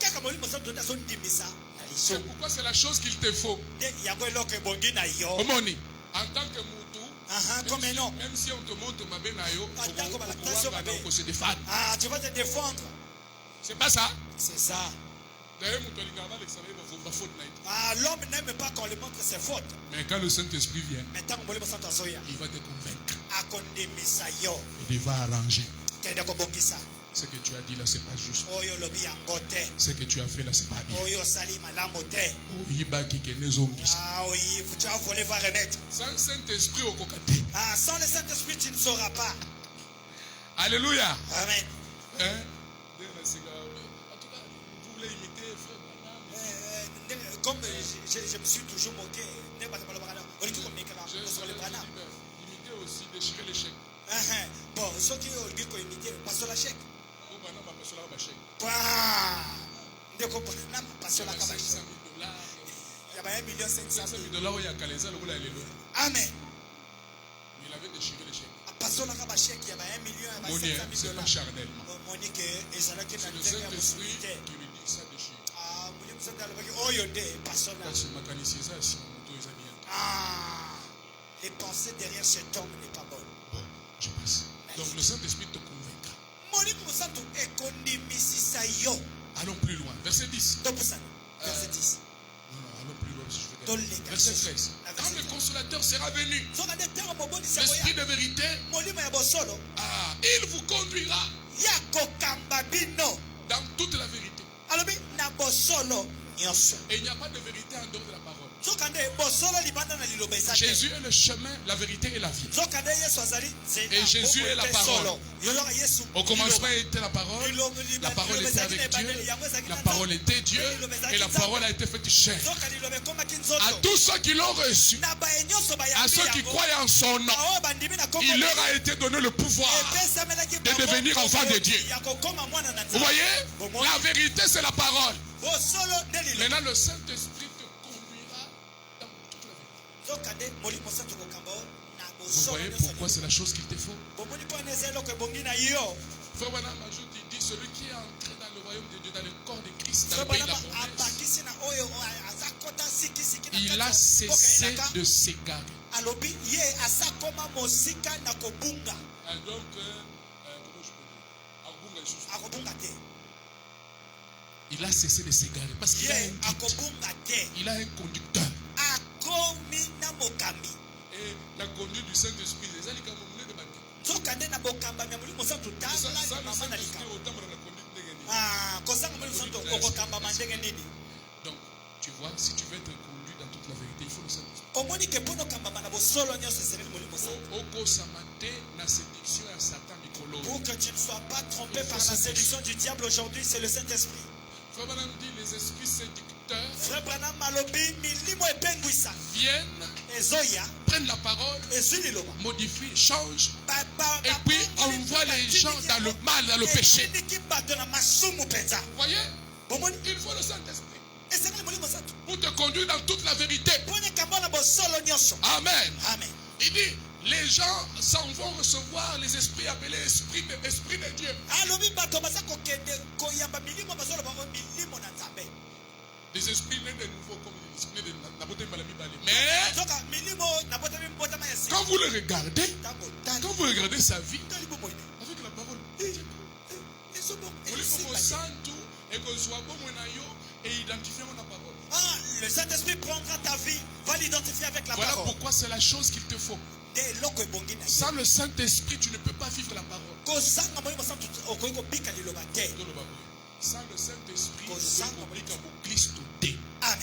kaka molimo santo nde azondimisa na biso. C'est pourquoi c'est la chose qu'il te faut. Nde yango eloko ebongi na yo. Omoni, en tant que Moutou, Comme non. même si on te montre ma benayo, Attends, on se défend. Ah, tu vas te défendre. C'est pas ça. C'est ça. D'ailleurs, Moutou Ligaba, l'extérieur, va faute night. Ah, l'homme n'aime pas qu'on lui montre ses fautes. Mais quand le Saint-Esprit vient, Mais tant qu'on va te il va te convaincre. akondimisa yo. Et il va arranger. Kende kobongisa. Ce que tu as dit là, c'est pas juste. Oyo lobi yango te. Ce que tu as fait là, c'est pas bien. Oyo sali malamu te. Oyibaki kene zongisa. Ah oui, tu as volé va remettre. Sans Saint-Esprit au kokate. Ah, sans le Saint-Esprit, tu ne sauras pas. Alléluia. Amen. Hein? En tout cas, vous voulez imiter frère Branham. Comme je me suis toujours moqué, on dit comme Imiter aussi, déchirer les chèques. bon, ceux qui ont dit qu'on imitait, pas sur la chèque. Ou Branham a passé la chèque. De comprendre, pas sur la $500,000. chèque. Il y avait 1,5 million. $500,000 il y a Kaleza, le boulot, Amen. il avait déchiré les chèques. Pas sur la chèque, il y avait 1 million, il y avait 500 C'est 000 pas $. charnellement. Monique, et ça n'a C'est qu'une le Saint-Esprit qui lui dit ça déchire. Ah, vous savez, oh, il y a des personnes. C'est ma qualification, si mon moto est bien. Ah, les pensées derrière cet homme n'est pas bonne. Bon, je passe. Donc le Saint-Esprit te convaincra. Monique, vous savez, économisisa yo. Allons plus loin. Verset 10. Donc, ça, verset 10. Non, allons plus loin. Si je Dans veux les dire. Verset 13. Quand le consolateur sera venu, l'Esprit de vérité, il vous conduira dans toute la vérité. Et il n'y a pas de vérité en dehors de la parole. Jésus est le chemin, la vérité et la vie. Et Jésus est la parole. Au commencement était la parole. La parole était avec Dieu. La parole était Dieu. Et la parole a été faite chair. À tous ceux qui l'ont reçu, à ceux qui croient en son nom, il leur a été donné le pouvoir de devenir enfants de Dieu. Vous voyez? La vérité, c'est la parole. Maintenant, le Saint-Esprit te conduira dans toute la vérité. Vous voyez pourquoi c'est la chose qu'il te faut? Frère Branham ajoute, il dit, celui qui est entré dans le royaume de Dieu, dans le corps de Christ, dans le pays de la promesse, il a cessé de s'égarer. Ah, donc, comment je peux dire? Il a cessé de s'égarer parce qu'il a un guide. Il a un conducteur. Et la conduite du Saint-Esprit, les alliés comme on est de donc, tu vois, si tu veux être conduit dans toute la vérité, il faut le Saint-Esprit. Pour que tu ne sois pas trompé par la séduction du diable aujourd'hui, c'est le Saint-Esprit. Frère Branham dit les esprits séducteurs viennent, prennent la parole, modifient, changent, et puis envoient les gens dans le mal, dans le péché. Vous voyez? Il faut le Saint-Esprit pour te conduire dans toute la vérité. Amen. Il dit, les gens s'en vont recevoir les esprits appelés esprits de Dieu. Les esprits nés de nouveau comme les esprits de Naboté Malami Balé. Mais quand vous le regardez, quand vous regardez sa vie, avec la parole, et identifier la parole. Ah, le Saint-Esprit prendra ta vie, va l'identifier avec la voilà parole. Voilà pourquoi c'est la chose qu'il te faut. Sans le Saint-Esprit, tu ne peux pas vivre la parole. Sans le Saint-Esprit, Amen.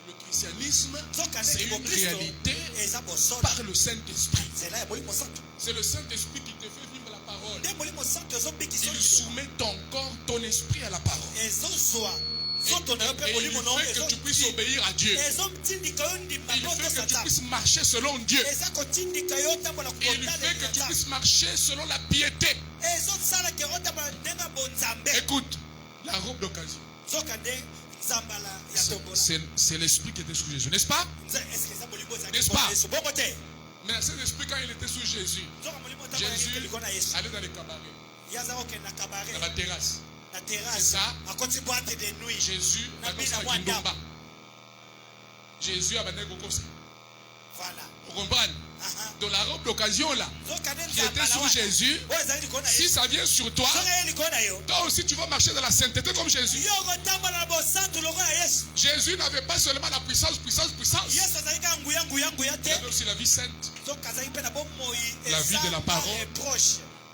Le christianisme, c'est une réalité par le Saint-Esprit. C'est le Saint-Esprit qui te fait vivre la parole. Il soumet ton corps, ton esprit à la parole. Et il fait que tu puisses obéir à Dieu. Il fait que tu puisses marcher selon Dieu. Il fait que tu puisses marcher selon la piété. Écoute, la robe d'occasion. C'est l'esprit qui était sous Jésus, n'est-ce pas? N'est-ce pas? Mais cet esprit, quand il était sous Jésus, Jésus allait dans les cabarets, dans la terrasse. C'est ça. Jésus a Jésus a banné Gokosa. Voilà. Vous comprenez? Dans la robe d'occasion là, qui était sur Jésus, si ça vient sur toi, toi aussi tu vas marcher dans la sainteté comme Jésus. Jésus n'avait pas seulement la puissance. Il avait aussi la vie sainte, la vie de la parole.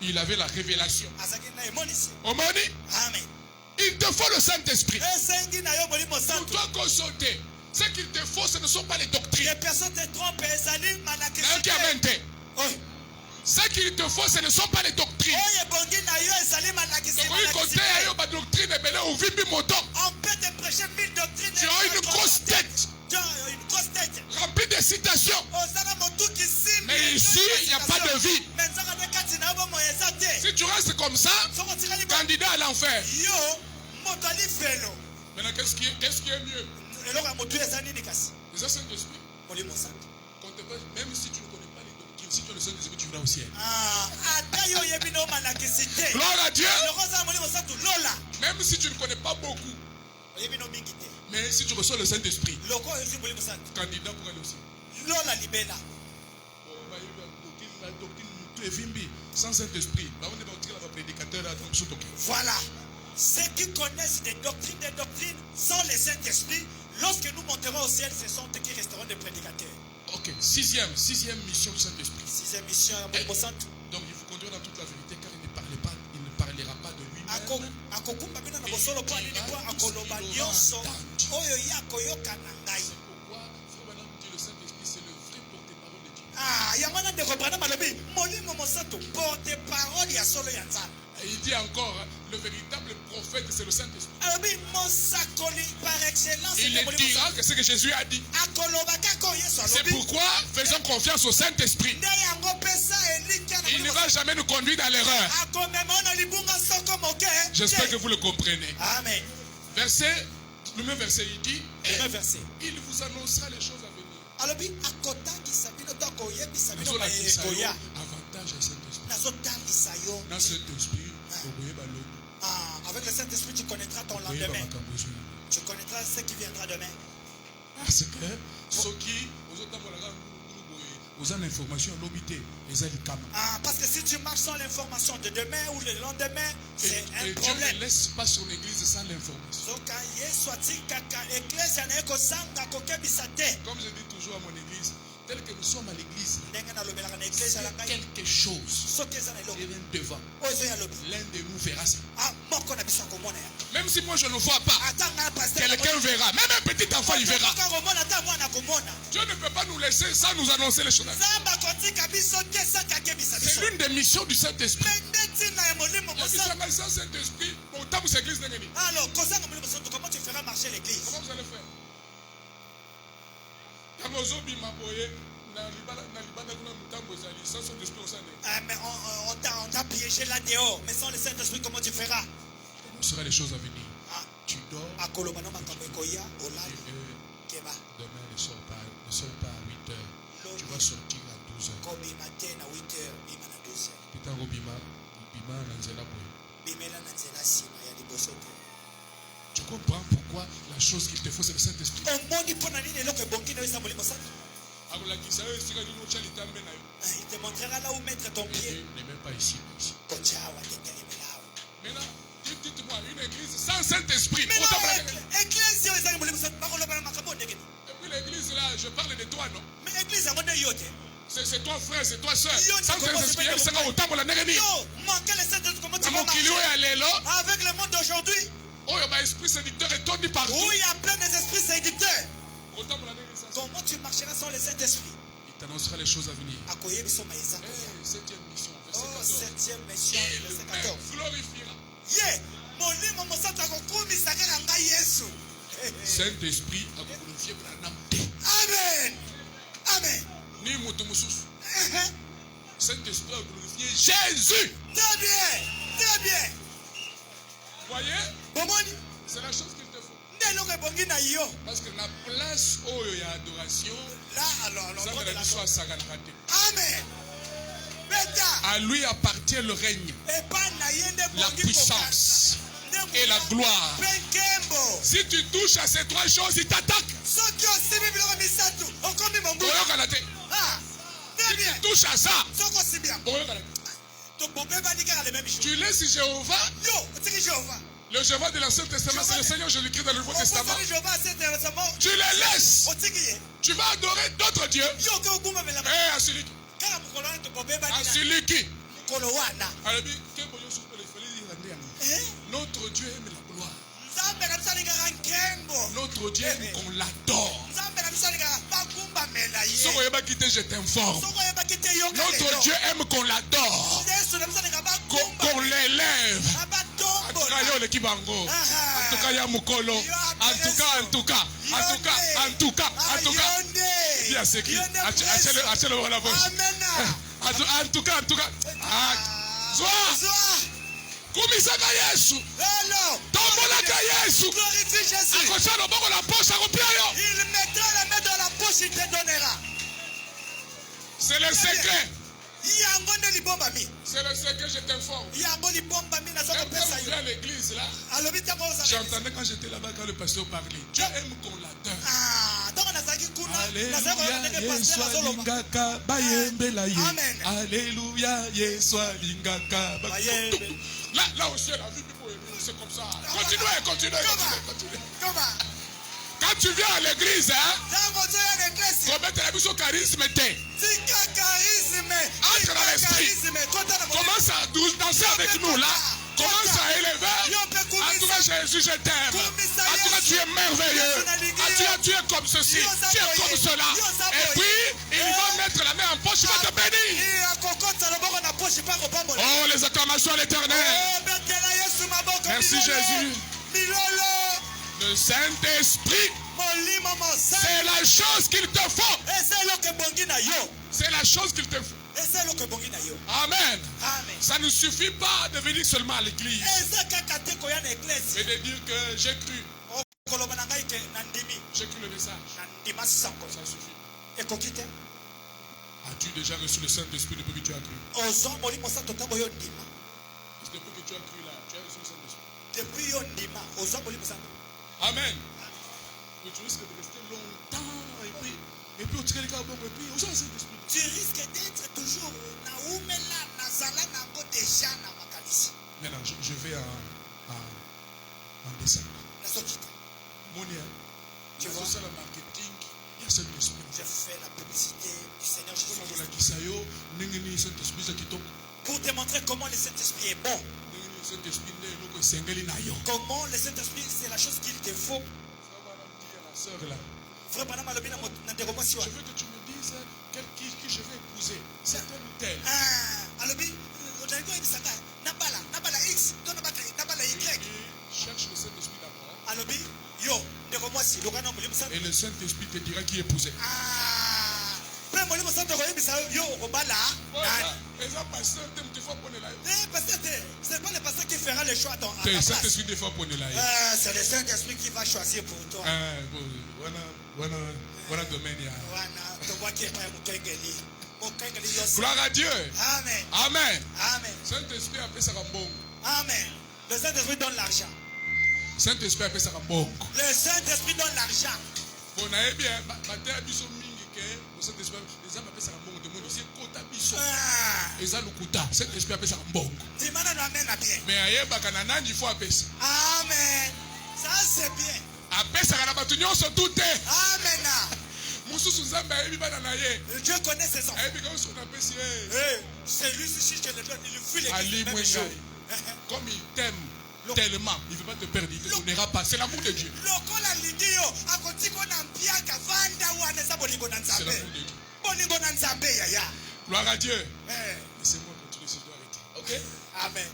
Il avait la révélation. Amen. Il te faut le Saint-Esprit. Pour toi consulter. Ce qu'il te faut, ce ne sont pas les doctrines. Les personnes te trompent. Ce qu'il te faut, ce ne sont pas les doctrines. On peut te prêcher 1000 doctrines. Tu as une grosse tête. Remplie de citations. Mais ici, il n'y a pas de vie. Si tu restes comme ça, candidat à l'enfer. Maintenant, qu'est-ce qui est mieux? C'est ça, Saint-Esprit. Même si tu ne connais pas les doctrines, si tu as le Saint-Esprit, tu vas au ciel. Gloire à Dieu. Même si tu ne connais pas beaucoup, mais si tu reçois le Saint-Esprit, candidat pour aller au ciel. Sans Saint-Esprit, voilà. Ceux qui connaissent des doctrines sans le Saint-Esprit, lorsque nous monterons au ciel, ce sont eux qui resteront des prédicateurs. Ok, sixième mission du Saint-Esprit. Sixième mission. Donc il faut conduire dans toute la vérité car il ne parlera pas de lui-même. C'est pourquoi, le Saint-Esprit, c'est le vrai porte-parole de Dieu. Et il dit encore, le véritable prophète, c'est le Saint-Esprit. Il ne dira que ce que Jésus a dit. C'est pourquoi faisons confiance au Saint-Esprit. Il ne va jamais nous conduire dans l'erreur. J'espère que vous le comprenez. Amen. Le même verset, il dit, il vous annoncera les choses à venir. Avantage à Saint-Esprit. Dans Saint-Esprit, avec le Saint-Esprit, tu connaîtras ton lendemain. Tu connaîtras ce qui viendra demain. Parce que ceux qui ont l'information, parce que si tu marches sans l'information de demain ou le lendemain, c'est un Dieu problème. ne laisse pas son église sans l'information. Comme je dis toujours à mon église, tel que nous sommes à l'église, quelque chose est devant. L'un de nous verra ça. Même si moi je ne vois pas, quelqu'un verra. Même un petit enfant il verra. Dieu ne peut pas nous laisser sans nous annoncer les choses. C'est l'une des missions du Saint-Esprit. Saint-Esprit, alors, comment tu feras marcher l'église? Comment vous allez faire? Mais on t'a piégé là dehors. Mais sans le Saint-Esprit, comment tu feras? Ce sera les choses à venir. Tu dors. Demain ne sors pas à 8 heures. Tu vas sortir à 12 heures. Tu comprends pourquoi la chose qu'il te faut, c'est le Saint-Esprit. Il te montrera là où mettre ton pied. Ne mets pas ici. Maintenant, dites-moi, une église sans Saint-Esprit. Et puis l'église là, je parle de toi, non? C'est toi frère, c'est toi soeur. Sans Saint-Esprit, elle sera autant pour la nérémie. Avec le monde d'aujourd'hui, oh, il y a un esprit séducteur et tourné partout. Oui, il y a plein d'esprits séducteurs. Comment tu marcheras sans le Saint-Esprit? Il t'annoncera les choses à venir. Septième mission, verset 14. Septième mission, verset 14. Glorifiera. Saint-Esprit a glorifié Amen. Amen. Ni Motomusus. Saint-Esprit a glorifié Jésus. Très bien. Très bien. Voyez? C'est la chose qu'il te faut. Parce que la place où il y a adoration, là, alors, Amen. À lui appartient le règne, la puissance, et la gloire. Si tu touches à ces trois choses, il t'attaque. Si tu touches à ça, tu laisses Jéhovah. Le Jéhovah de l'Ancien Testament, c'est le Seigneur Jésus-Christ dans le Nouveau Testament. Tu les laisses. Tu vas adorer d'autres dieux. Et à celui qui. Notre Dieu aime la gloire. Notre Dieu aime qu'on l'adore. Je t'informe. Notre Dieu aime qu'on l'adore. Qu'on l'élève. En tout cas, il y a l'équipe en tout cas, il y a Moukolo. En tout cas. Bien, c'est qui? Achèle la voix. En tout cas. Kumisaka Yesu. Tombolaka Yesu. Akocha loboko la poche akopia yo. Il mettra la main dans la poche, il te donnera. C'est le secret. C'est le secret, je t'informe. Quand tu viens à l'église là, j'entendais quand j'étais là-bas quand le pasteur parlait. Dieu aime qu'on l'adore. Alléluia, Yeshua lingaka. Là aussi, la vie, c'est comme ça. Continuez. Quand tu viens à l'église, combien tu as vu son charisme? Entre dans l'esprit. Commence à danser avec nous là. Commence à élever. En tout cas, Jésus, je t'aime. En tout cas, tu es merveilleux. En tout cas, tu es comme ceci. Tu es comme cela. Et puis, il va mettre la main en poche. Il va te bénir. Oh, les acclamations à l'Éternel. Merci, Jésus. Le Saint-Esprit, c'est la chose qu'il te faut. C'est la chose qu'il te faut. Amen. Ça ne suffit pas de venir seulement à l'église. Mais de dire que j'ai cru. J'ai cru le message. Ça suffit. As-tu déjà reçu le Saint-Esprit depuis que tu as cru? Depuis que tu as cru là, tu as reçu le Saint-Esprit. Amen. Mais tu risques de rester longtemps et puis au tirer les gars, et puis au Saint-Esprit. Tu risques d'être toujours maintenant, je vais en descendre. Monia, tu vois ça le marketing, il y a Saint-Esprit. Je fais la publicité du Seigneur Jésus. Pour te montrer comment le Saint-Esprit est bon. Comment le Saint-Esprit, c'est la chose qu'il te faut. Frère Branham a le bien d'interrogation. Je veux que tu me dises qui je vais épouser. C'est tel ou tel. Nabala X, Nabala Y. Cherche le Saint-Esprit d'abord. Et le Saint-Esprit te dira qui épouser. C'est pas le pasteur qui fera le choix. C'est le Saint-Esprit des fois pour nous là. C'est le Saint-Esprit qui va choisir pour toi. Voilà domaine. Gloire à Dieu. Amen. Amen. Amen. Saint-Esprit appelle ça bon. Amen. Le Saint-Esprit donne l'argent. Saint-Esprit appelle ça bon. Le Saint-Esprit donne l'argent. Bon, on a bien. Le Saint-Esprit appelle ça bon. Saint-Esprit appelle ça bon. Mais il faut appeler ça. Amen. Ça c'est bien. Appelle ça à tout. Amen. Dieu connaît ses enfants. C'est lui, si je le donne, il fuit les choses. Comme il t'aime tellement, il ne veut pas te perdre, il ne te donnera pas. C'est l'amour de Dieu. C'est l'amour de Dieu. Gloire à Dieu. Laissez-moi continuer si je dois arrêter. Ok? Amen.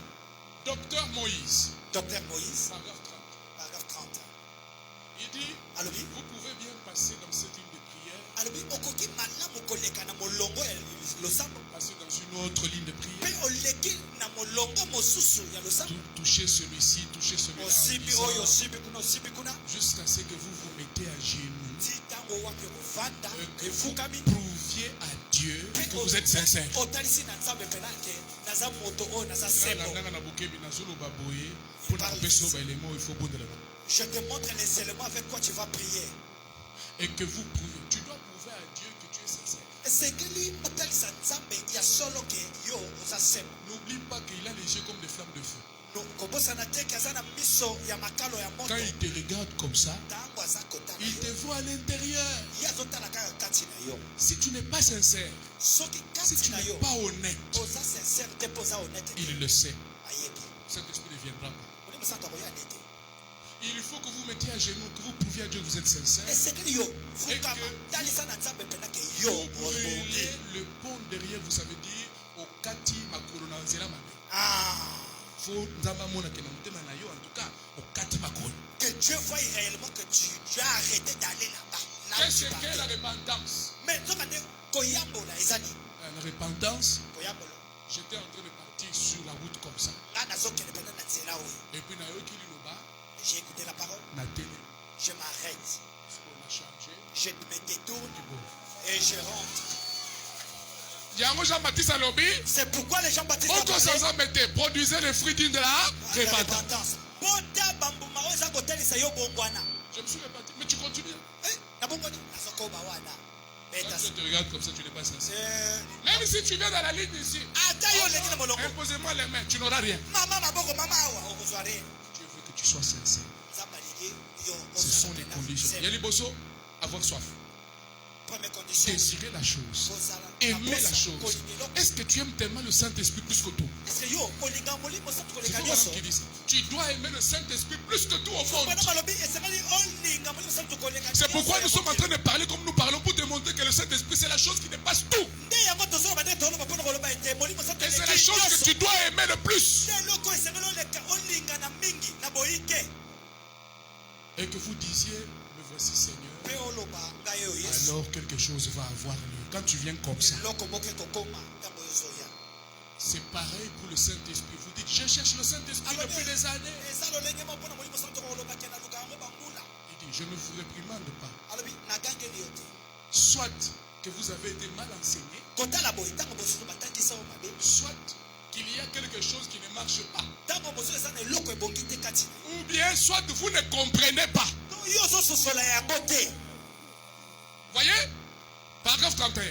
Docteur Moïse. Paragraphe 30. Il dit, vous pouvez bien passer dans cette ligne de prière. Passer dans une autre ligne de prière. Touchez celui-ci, touchez celui-là. Jusqu'à ce que vous vous mettez à genoux. Que vous prouviez à Dieu que vous êtes sincère. Je te montre les éléments avec quoi tu vas prier. Et que vous prouvez. Tu dois prouver à Dieu que tu es sincère. N'oublie pas qu'il a les yeux comme des flammes de feu. Quand il te regarde comme ça, il te voit à l'intérieur. Si tu n'es pas sincère, si tu n'es pas honnête, il le sait. Cet esprit ne viendra pas. Il faut que vous mettiez à genoux, que vous prouviez à Dieu que vous êtes sincère. Et que vous brûlez le pont derrière, vous savez dire, au Kati Makoro Nanzela Mame. Faut Nzamamona Kenamutema Nayo, en tout cas, au Kati Makoro. Que Dieu voie réellement que tu as arrêté d'aller là-bas. Qu'est-ce qu'est la repentance? La repentance, j'étais en train de partir sur la route comme ça. Et puis j'ai écouté la parole. Je m'arrête. Je me détourne et je rentre. C'est pourquoi les Jean-Baptiste produisaient les fruits de la repentance. Je me suis répandu, mais tu continues. Quand je te regarde comme ça, tu n'es pas sincère. Même si tu viens dans la ligne ici, imposez-moi les mains, tu n'auras rien. Dieu veut que tu sois sincère. Ce sont les conditions. Yaliboso, avoir soif. Désirer la chose. Aimer la chose. Est-ce que tu aimes tellement le Saint-Esprit plus que tout? C'est toi qui dis ça. Tu dois aimer le Saint-Esprit plus que tout au monde. C'est pourquoi nous sommes en train de parler comme nous parlons pour démontrer que le Saint-Esprit c'est la chose qui dépasse tout. Et c'est la chose que tu dois aimer le plus. Et que vous disiez, me voici Seigneur. Alors quelque chose va avoir lieu. Quand tu viens comme ça, c'est pareil pour le Saint-Esprit. Vous dites, je cherche le Saint-Esprit depuis des années. Il dit, je ne vous réprimande pas. Soit que vous avez été mal enseigné, soit qu'il y a quelque chose qui ne marche pas. Ou bien soit vous ne comprenez pas. Voyez? Paragraphe 31.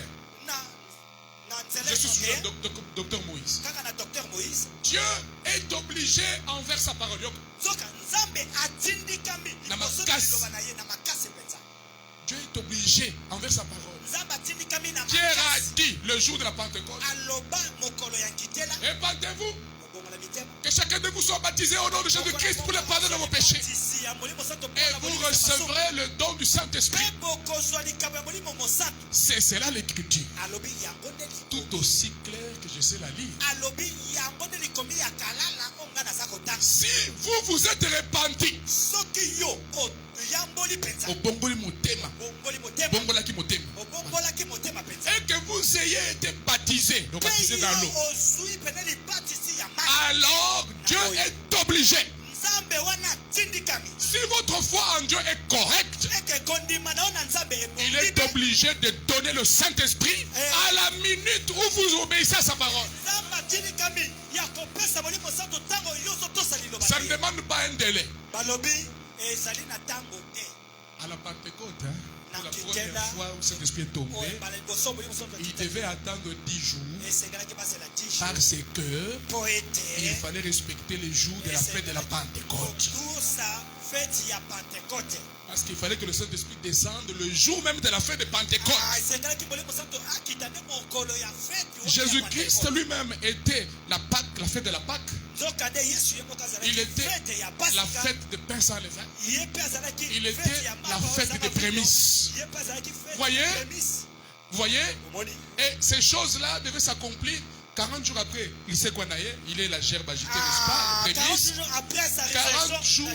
Je suis sur le docteur Moïse. Dieu est obligé envers sa parole. Dieu est obligé envers sa parole. Pierre a dit le jour de la Pentecôte, répandez-vous, que chacun de vous soit baptisé au nom de Jésus-Christ pour le pardon de vos péchés. Et vous recevrez le don du Saint-Esprit. C'est cela l'écriture. Tout aussi clair que je sais la lire. Si vous vous êtes repentis, et que vous ayez été baptisés dans l'eau, alors Dieu est obligé. Si votre foi en Dieu est correcte, il est obligé de donner le Saint-Esprit à la minute où vous obéissez à sa parole. Ça ne demande pas un délai. À la Pentecôte, pour la première fois où cet esprit est tombé, il devait attendre 10 jours parce que il fallait respecter les jours de la fête de la Pentecôte. Parce qu'il fallait que le Saint-Esprit descende le jour même de la fête de Pentecôte. Jésus-Christ lui-même était la Pâque, la fête de la Pâque. Il était la fête de pain sans levain. Il était la fête des prémices. Voyez? Et ces choses-là devaient s'accomplir 40 jours après. Il sait quoi naïe? Il est la gerbe agitée, n'est-ce pas? 40 jours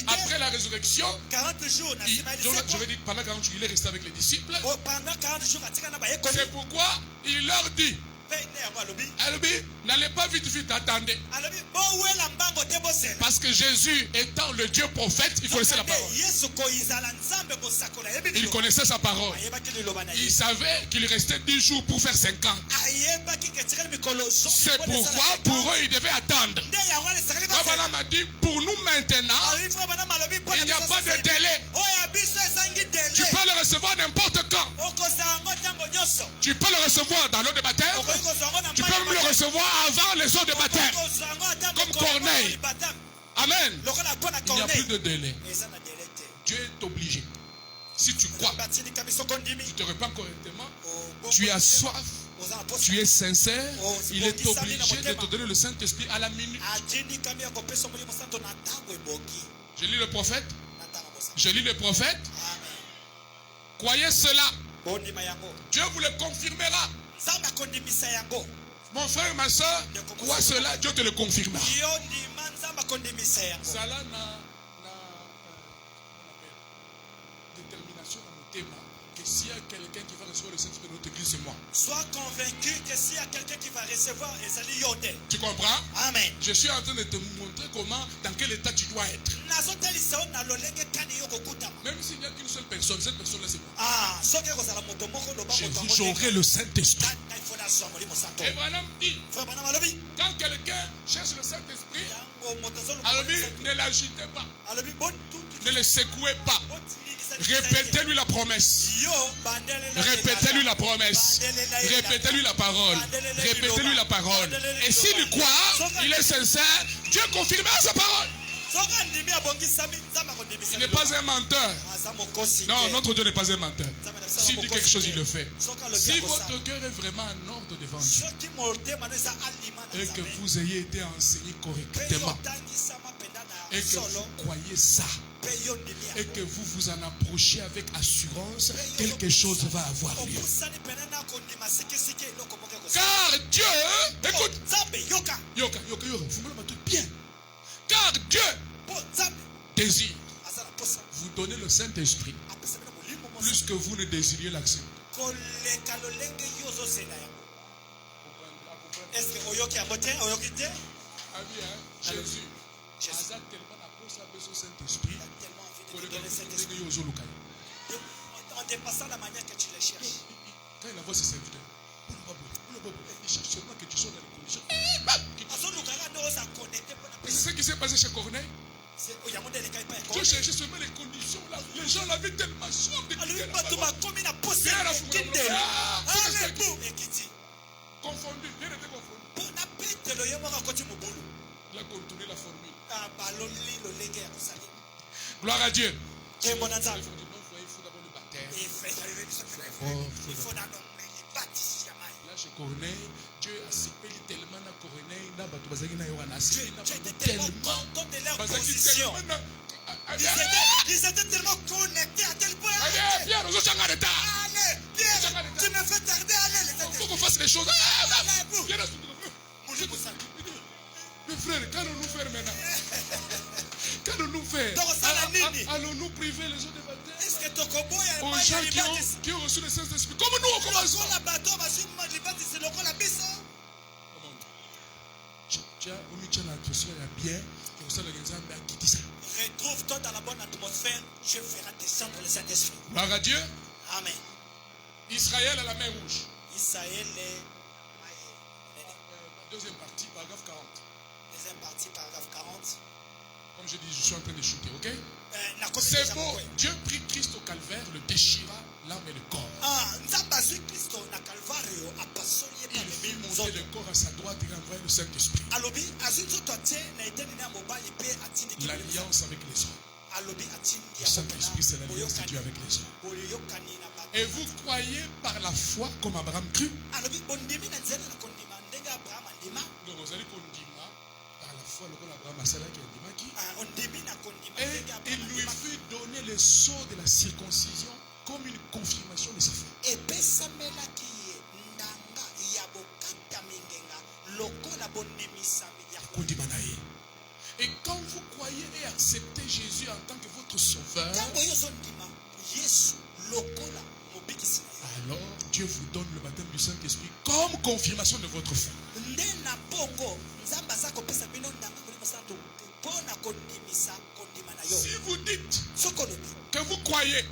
après la résurrection. Je vais dire, pendant 40 jours, il est resté avec les disciples. C'est pourquoi il leur dit, N'allez pas vite, attendez. Parce que Jésus étant le Dieu prophète, il connaissait la parole. Il connaissait sa parole. Il savait qu'il restait 10 jours pour faire 50. C'est pourquoi pour eux il devait attendre. Abraham m'a dit pour nous maintenant, il n'y a pas de délai. Tu peux le recevoir n'importe quand. Tu peux le recevoir dans l'eau de baptême. Tu peux même le recevoir avant les eaux de baptême. Comme Corneille. Amen. Il n'y a plus de délai. Dieu est obligé. Si tu crois, tu te repens correctement, tu as soif, tu es sincère, il est obligé de te donner le Saint-Esprit à la minute. Je lis le prophète. Je lis le prophète. Croyez cela. Dieu vous le confirmera. Mon frère, ma soeur, crois cela, Dieu te le confirmera. Cela n'a détermination à mon thème. Que s'il y a quelqu'un qui va recevoir le Saint-Esprit de notre église, c'est moi. Sois convaincu que s'il y a quelqu'un qui va recevoir, tu comprends? Amen. Je suis en train de te montrer comment, dans quel état tu dois être. Même s'il n'y a qu'une seule personne, cette personne-là c'est moi. J'aurai le Saint-Esprit. Et Branham dit, quand quelqu'un cherche le Saint-Esprit, ne l'agitez pas, ne le secouez pas. Répétez-lui la promesse. Répétez-lui la promesse. Répétez-lui la parole. Répétez-lui la parole. Et s'il croit, il est sincère, Dieu confirmera sa parole. Il n'est pas un menteur. Non, notre Dieu n'est pas un menteur. S'il dit quelque chose, il le fait. Si votre cœur est vraiment en ordre devant Dieu et que vous ayez été enseigné correctement et que vous croyez ça et que vous vous en approchez avec assurance, quelque chose va avoir lieu. Car Dieu, écoute, bien. Car Dieu désire vous donner le Saint-Esprit plus que vous ne désiriez l'accès. Est-ce que Oyoki a voté? Jésus a tellement besoin du Saint-Esprit en dépassant la manière que tu le cherches. Quand il envoie ses serviteurs, il cherche seulement que tu sois dans les conditions. C'est ce qui s'est passé chez Corneille. Dieu cherchait seulement les conditions là. Les gens l'avaient tellement soif de quitter la parole. Confondu, rien n'était confondu. Il a contourné la formule. Gloire à Dieu. Il faut d'abord le baptême. Là chez Corneille, Dieu a sippé tellement na Corneille, na bato bazaki na Yohana, tellement. Ils étaient tellement connectés à tel point. Allez, Pierre, nous sommes en retard. Allez, Pierre, tu me fais tarder. Allez, il faut qu'on fasse les choses. Mais frère, qu'allons-nous faire maintenant? Qu'allons-nous faire? Allons-nous priver les autres de baptême? Aux gens qui ont reçu le Saint-Esprit, comme nous, on commence. Retrouve-toi dans la bonne atmosphère, je ferai descendre le Saint-Esprit. Gloire à Dieu. Amen. Israël à la mer Rouge. Israël est. Deuxième partie, paragraphe 40. Deuxième partie, paragraphe 40. Comme je dis, je suis en train de shooter, ok? C'est beau. Dieu prit Christ au calvaire, le déchira, l'âme et le corps. Il fit monter le corps à sa droite et envoyer le Saint-Esprit. L'alliance avec les hommes. Le Saint-Esprit, c'est l'alliance de Dieu avec les hommes. Et vous croyez par la foi comme Abraham crut. Donc vous allez condima par la foi le Abraham a cela qui et il lui fut donné le sceau de la circoncision comme une confirmation de sa foi. Et quand vous croyez et acceptez Jésus en tant que votre sauveur, alors Dieu vous donne le baptême du Saint-Esprit comme confirmation de votre foi. Si vous dites que vous croyez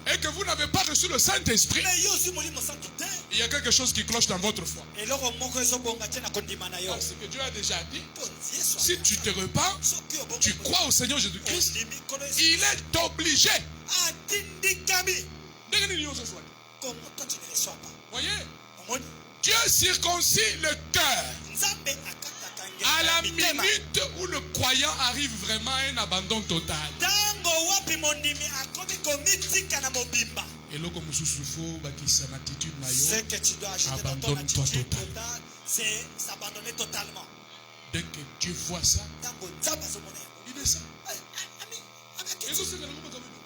et que vous n'avez pas reçu le Saint-Esprit, il y a quelque chose qui cloche dans votre foi. Parce que Dieu a déjà dit, si tu te repens, tu crois au Seigneur Jésus-Christ, il est obligé. Voyez, Dieu circoncit le cœur à la minute où le croyant arrive vraiment à un abandon total. Et là, comme ce que tu dois acheter dans ton attitude totale, c'est s'abandonner totalement. Dès que Dieu voit ça, il descend.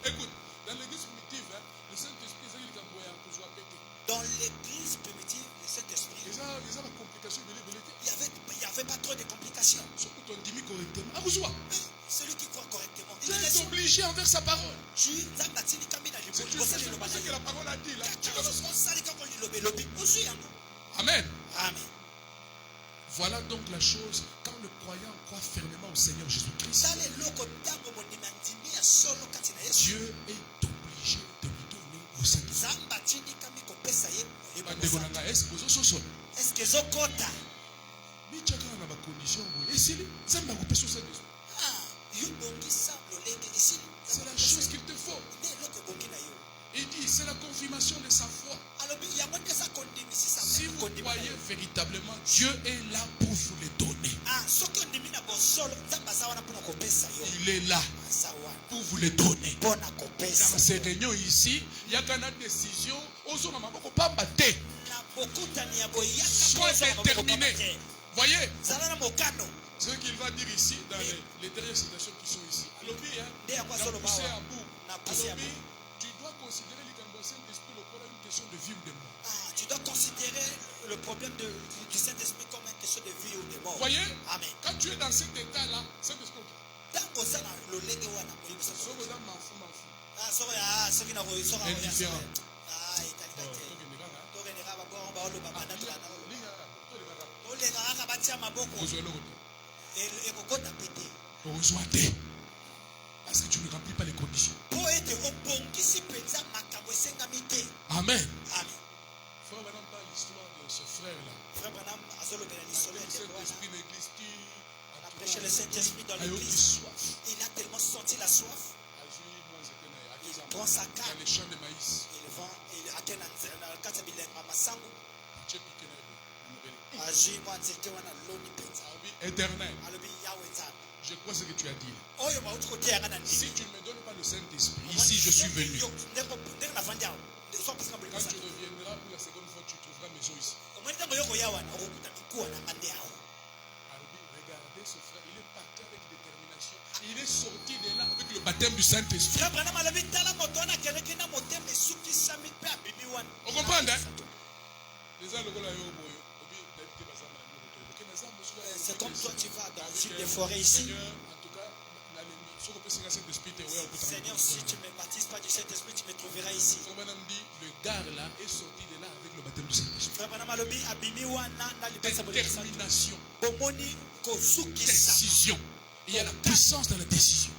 Écoute, dans l'église primitive, le Saint-Esprit, dans l'église primitive, le Saint-Esprit, il n'y avait pas trop de complications. Celui qui croit correctement, tu es obligé envers sa parole. C'est ce que la parole a dit là. Amen. Amen. Voilà donc la chose, quand le croyant croit fermement au Seigneur Jésus-Christ, Dieu est obligé de lui donner au Saint-Esprit. Est-ce que c'est content? C'est la chose qu'il te faut. Il dit, c'est la confirmation de sa foi. Si vous croyez véritablement, Dieu est là pour vous les donner. Il est là pour vous les donner. Dans ces réunions ici, il y a qu'une décision. Sois déterminé. Voyez ce qu'il va dire ici dans les dernières citations qui sont ici. Tu dois considérer le Saint-Esprit une question de vie ou de mort. Tu dois considérer le problème du Saint-Esprit comme une question de vie ou de mort. Voyez, amen. Quand tu es dans cet état-là, Saint-Esprit. Indifférent. Parce que tu ne remplis pas les conditions. Amen. Frère Branham parle l'histoire de ce frère-là. Saint-Esprit n'existe. Le Saint-Esprit dans l'église, il a tellement senti la soif. Il prend sa carte. Dans les champs de maïs. Il atteint la carte de Masango. Éternel. Je crois ce que tu as dit. Si tu ne me donnes pas le Saint-Esprit, ici je suis venu. Quand tu reviendras pour la seconde fois, tu trouveras maison ici. Regardez ce frère, il est parti avec détermination. Il est sorti de là avec le baptême du Saint-Esprit. On comprend, hein? C'est comme toi, tu vas dans les forêts ici. Seigneur, si tu ne me baptises pas du Saint-Esprit, tu me trouveras ici. Le gars là est sorti de là avec le baptême du Saint-Esprit. Détermination. Décision. Il y a la puissance dans la décision.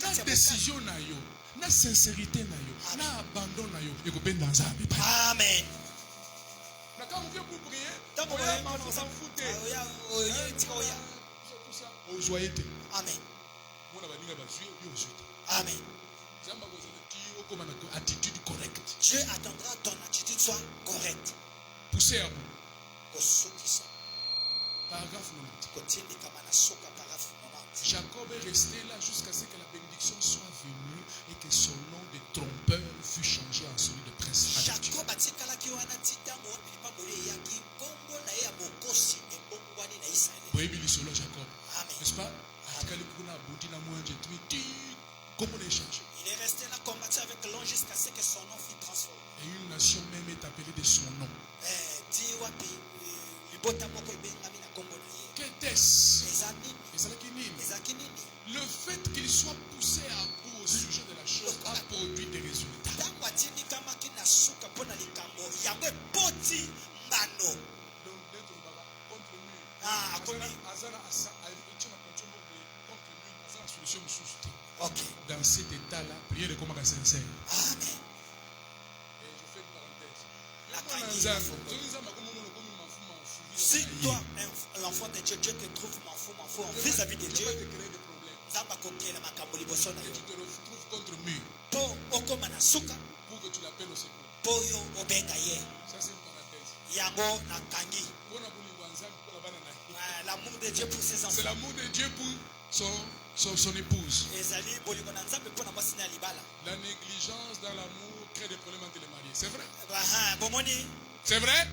La décision n'a yo, la sincérité n'a yo, la abandon n'a yo. Amen. Quand on vient pour prier, on s'en fout. Amen. Amen. Attitude correcte. Dieu attendra ton attitude soit correcte. Poussez à bout. Paragraphe 90. Jacob est resté là jusqu'à ce que la bénédiction soit venue et que son nom de trompeur fut changé en celui de prince. Jacob a dit n'est-ce pas? Il est resté là combattu avec l'ange jusqu'à ce que son nom fût transformé. Et une nation même est appelée de son nom. Qu'était-ce? Le fait qu'il soit poussé à bout au sujet de la chose a produit des résultats. Ok. Dans cet état-là, priez de comment sincère. Amen. Et je fais une parenthèse. Si toi, l'enfant de Dieu, Dieu te trouve m'en vis-à-vis de Dieu, et tu te retrouves contre mur pour que tu l'appelles au secours. Ça c'est une parenthèse. L'amour de Dieu pour ses enfants. C'est l'amour de Dieu pour son épouse. La négligence dans l'amour crée des problèmes entre les mariés. C'est vrai? C'est vrai?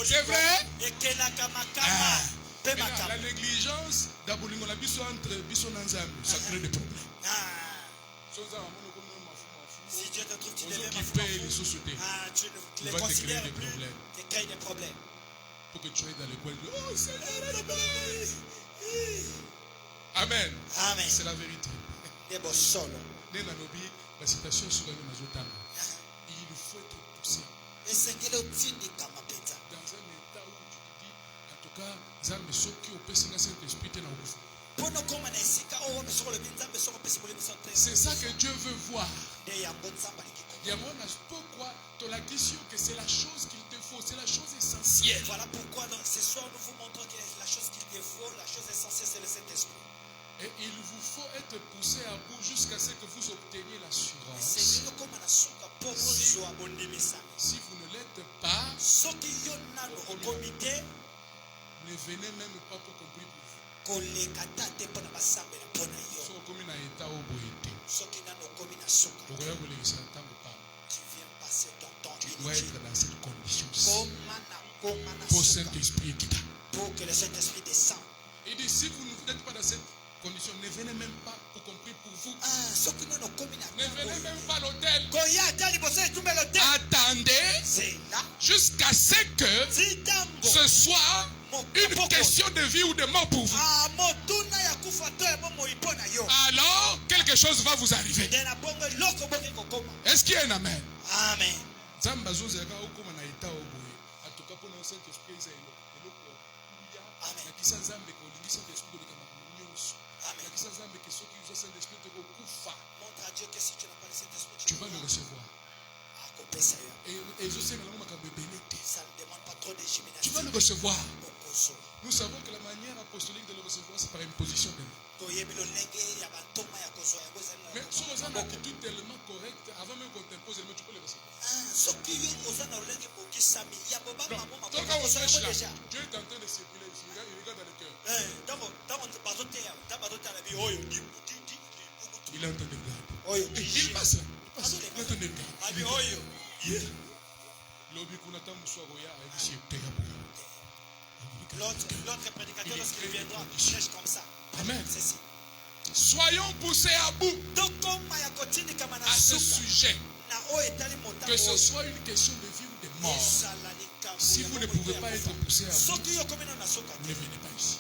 C'est vrai? La négligence entre Bisonanzam, ça crée des problèmes. Si Dieu te trouve, tu les sociétés. Tu les considères des problèmes. Pour que tu ailles dans le coin de oh Seigneur, Amen. Amen. C'est la vérité. Des beaux solos. La citation sur il faut être poussé. Et c'est que le titre de dans un état où tu te dis, en tout cas, Zam ceux qui ont passé dans cet esprit dans le fond. C'est ça que Dieu veut voir. Pourquoi tu as la question que c'est la chose qu'il te faut, c'est la chose essentielle. Voilà pourquoi ce soir nous vous montrons que la chose qu'il te faut, la chose essentielle, c'est le Saint-Esprit. Et il vous faut être poussé à bout jusqu'à ce que vous obteniez l'assurance. Si vous ne l'êtes pas, ne venez même pas pour qu'on prie pour vous. Tu dois être dans cette condition. Pour Saint-Esprit qui t'a. Pour que le Saint-Esprit descende. Il dit si vous n'êtes pas dans cette condition, ne venez même pas pour qu'on prie pour vous. Ne venez même pas à l'hôtel. Attendez jusqu'à ce que ce soit une question de vie ou de mort pour vous. Alors, quelque chose va vous arriver. Est-ce qu'il y a un amen? Amen. Montre à Dieu que si tu n'as pas le Saint-Esprit, tu vas le recevoir. Et je sais, ça ne demande pas trop de gymnastique. Tu vas le recevoir. Nous savons que la manière apostolique de le recevoir, c'est par imposition de main. Mais si on a une attitude tellement correcte, avant même qu'on t'impose les mains, tu peux le recevoir. Donc, quand on cherche là, Dieu est en train de circuler, il regarde dans le cœur. Il est en train de regarder. Il passe là. Il est en train de regarder. L'autre prédicateur, lorsqu'il viendra, cherche comme ça. Amen. Soyons poussés à bout à ce sujet. Que ce soit une question de vie ou de mort. Si vous ne pouvez pas être poussé à bout, ne venez pas ici.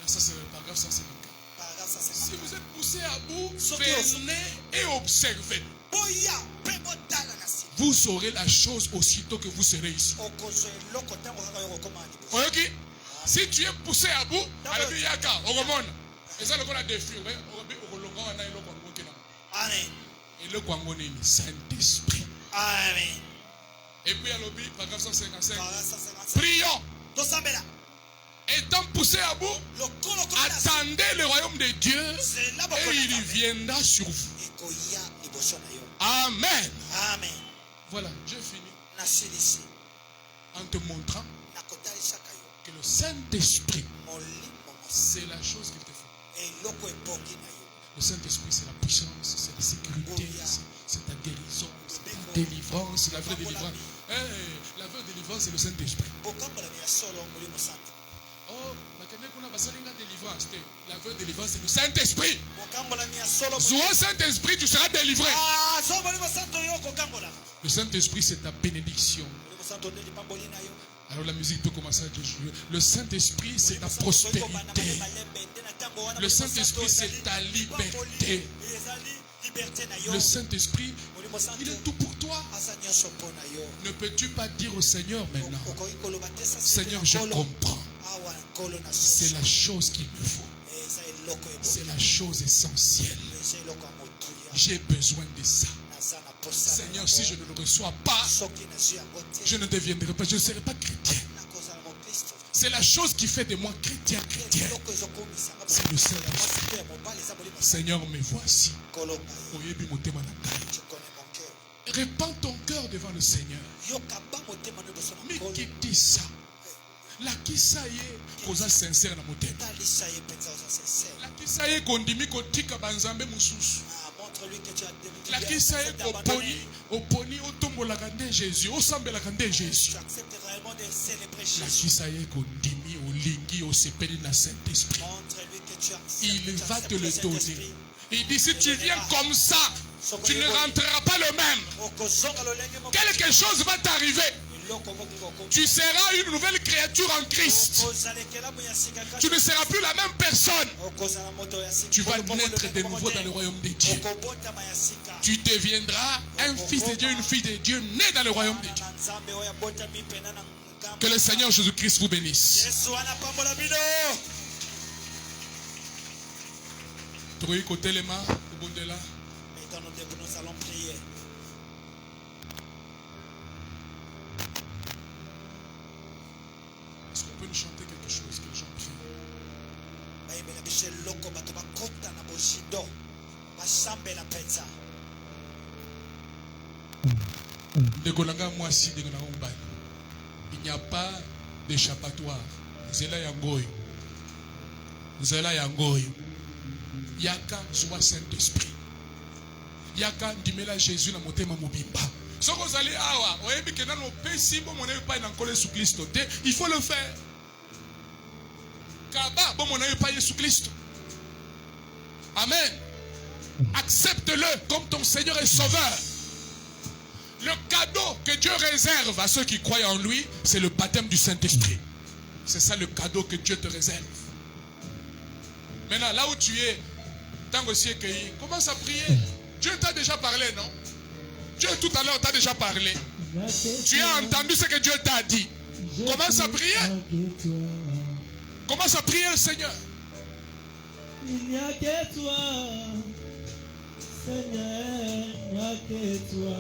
Ça, c'est le paragraphe 154. Si vous êtes poussé à bout, venez et observez. Vous saurez la chose aussitôt que vous serez ici. Ok? Si tu es poussé à bout, et ça, le défi. Amen. Et le Saint-Esprit. Amen. Et puis à l'objet, paragraphe 155. Prions. Étant poussé à bout, attendez le royaume de Dieu et il viendra sur vous. Amen. Amen. Voilà, je finis en te montrant que le Saint-Esprit, c'est la chose qu'il te faut. Le Saint-Esprit, c'est la puissance, c'est la sécurité, c'est ta guérison, c'est ta délivrance, la vraie délivrance. La vraie délivrance, c'est le Saint-Esprit. Oh, la vraie délivrance, c'est le Saint-Esprit. Sois Saint-Esprit, tu seras délivré. Le Saint-Esprit, c'est ta bénédiction. Alors la musique peut commencer à jouer. Le Saint-Esprit, c'est ta prospérité. Le Saint-Esprit, c'est ta liberté. Le Saint-Esprit, il est tout pour toi. Ne peux-tu pas dire au Seigneur maintenant, Seigneur, je comprends. C'est la chose qu'il me faut. C'est la chose essentielle. J'ai besoin de ça. Seigneur, si je ne le reçois pas, je ne deviendrai pas, je ne serai pas chrétien. C'est la chose qui fait de moi chrétien. C'est le Saint-Esprit. Seigneur, me voici. Répands ton cœur devant le Seigneur. Mais qui dit ça? La qui ça y est, cause sincère dans mon thème. La qui ça y est, kondimi kotika banzambe mususu. La qui ça y est, oponi otombolaka nde Jésus, osambelaka nde Jésus. La qui ça y est, kondimi olingi osepeli na Saint-Esprit. Il va te le donner. Il dit, si tu viens comme ça, tu ne rentreras pas le même. Quelque chose va t'arriver. Tu seras une nouvelle créature en Christ. Tu ne seras plus la même personne. Tu vas naître de nouveau dans le royaume de Dieu. Tu deviendras un fils de Dieu, une fille de Dieu, né dans le royaume de Dieu. Que le Seigneur Jésus-Christ vous bénisse. Nous allons prier. Est-ce qu'on peut nous chanter quelque chose que les gens prient? Il n'y a pas d'échappatoire. Zela yangoy. Zela yangoy. Yaka soit Saint-Esprit. Yaka ndimela Jésus na motema mobimba. Si vous allez awa, il faut le faire. Amen. Accepte-le comme ton Seigneur et Sauveur. Le cadeau que Dieu réserve à ceux qui croient en lui, c'est le baptême du Saint-Esprit. C'est ça le cadeau que Dieu te réserve. Maintenant, là où tu es, commence à prier. Dieu t'a déjà parlé, non? Dieu tout à l'heure t'a déjà parlé. Tu as entendu ce que Dieu t'a dit. Commence à prier. Commence à prier le Seigneur. Il n'y a que toi, Seigneur, il n'y a que toi.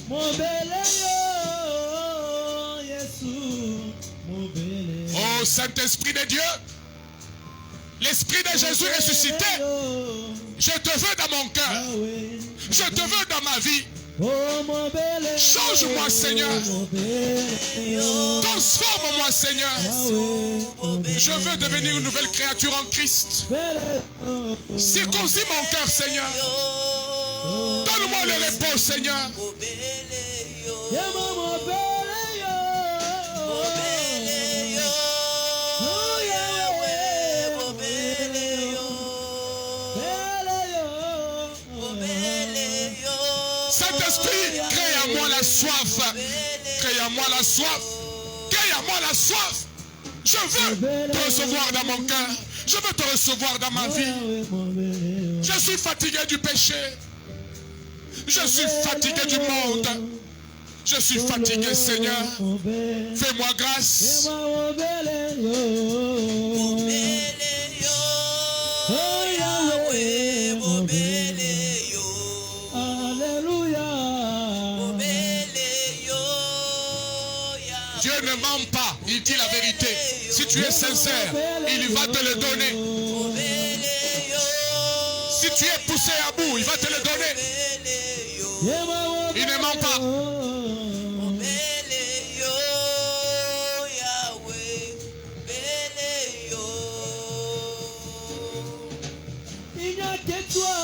Mon bel Jésus, mon bel. Oh Saint-Esprit de Dieu, l'Esprit de Jésus ressuscité, je te veux dans mon cœur. Je te veux dans ma vie. Change-moi, Seigneur. Transforme-moi, Seigneur. Je veux devenir une nouvelle créature en Christ. Circoncis mon cœur, Seigneur. Donne-moi le repos, Seigneur. Saint-Esprit, crée en moi la soif. Crée en moi la soif. Crée en moi la soif. Je veux te recevoir dans mon cœur. Je veux te recevoir dans ma vie. Je suis fatigué du péché. Je suis fatigué du monde. Je suis fatigué, Seigneur. Fais-moi grâce. Dieu ne ment pas, il dit la vérité. Si tu es sincère, il va te le donner. Si tu es poussé à bout, il va te le donner. Il ne ment pas. Il n'y a que toi,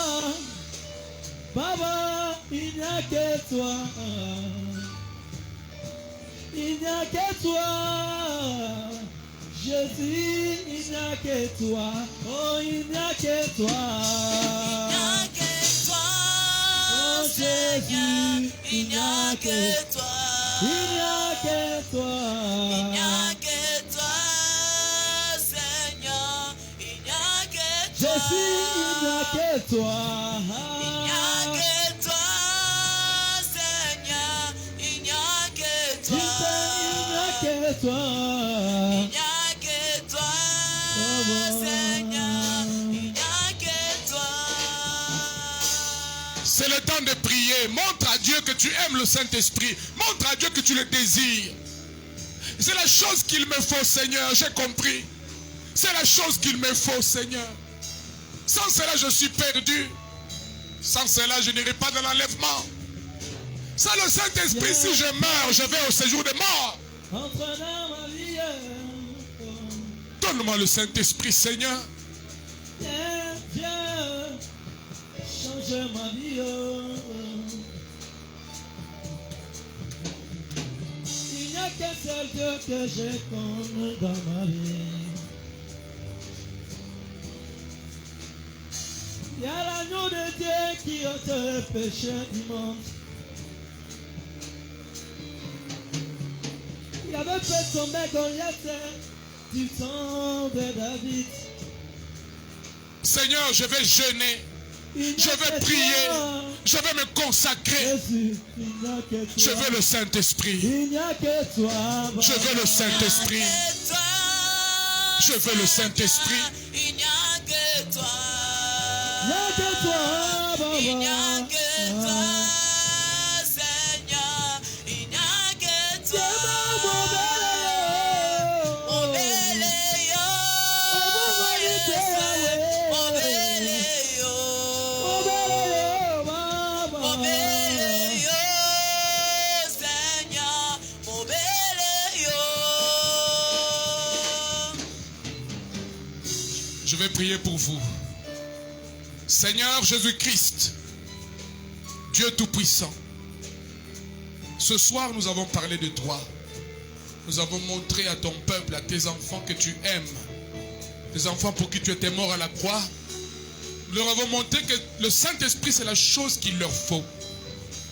Baba, il n'y a que toi. Il n'y a que toi, Jésus, il n'y a que toi, oh il n'y a que toi. Il n'y a que toi, oh Jésus, il n'y a que toi. Il n'y a que toi. Il n'y a que toi, Seigneur, il n'y a que toi. Jésus, il n'y toi. Il n'y a que toi, Seigneur. Il n'y a que toi. Il n'y a que toi. Il n'y a que toi, Seigneur. Il n'y a que toi. C'est le temps de prier. Montre à Dieu que tu aimes le Saint-Esprit. Montre à Dieu que tu le désires. C'est la chose qu'il me faut, Seigneur. J'ai compris. C'est la chose qu'il me faut, Seigneur. Sans cela, je suis perdu. Sans cela, je n'irai pas dans l'enlèvement. Sans le Saint-Esprit, si je meurs, je vais au séjour des morts. Entre dans ma vie. Donne-moi le Saint-Esprit, Seigneur. Viens, change ma vie. Il n'y a qu'un seul Dieu que je connais dans ma vie. Il y a l'agneau de Dieu qui ôte le péché du monde. Il avait fait tomber Goliath du temps de David. Seigneur, je vais jeûner. Je vais prier. Je vais me consacrer. Jésus, il n'y a que toi. Je veux le Saint-Esprit. Il n'y a que toi. Je veux le Saint-Esprit. Je veux le Saint-Esprit. Il n'y a que toi. Il n'y a que toi, Baba. Il n'y a que toi, Seigneur. Il n'y a que toi. Mon Béléo, mon Béléo, mon Béléo, Seigneur, mon Béléo. Je vais prier pour vous. Seigneur Jésus-Christ, Dieu Tout-Puissant, ce soir nous avons parlé de toi. Nous avons montré à ton peuple, à tes enfants que tu aimes. Tes enfants pour qui tu étais mort à la croix. Nous leur avons montré que le Saint-Esprit c'est la chose qu'il leur faut.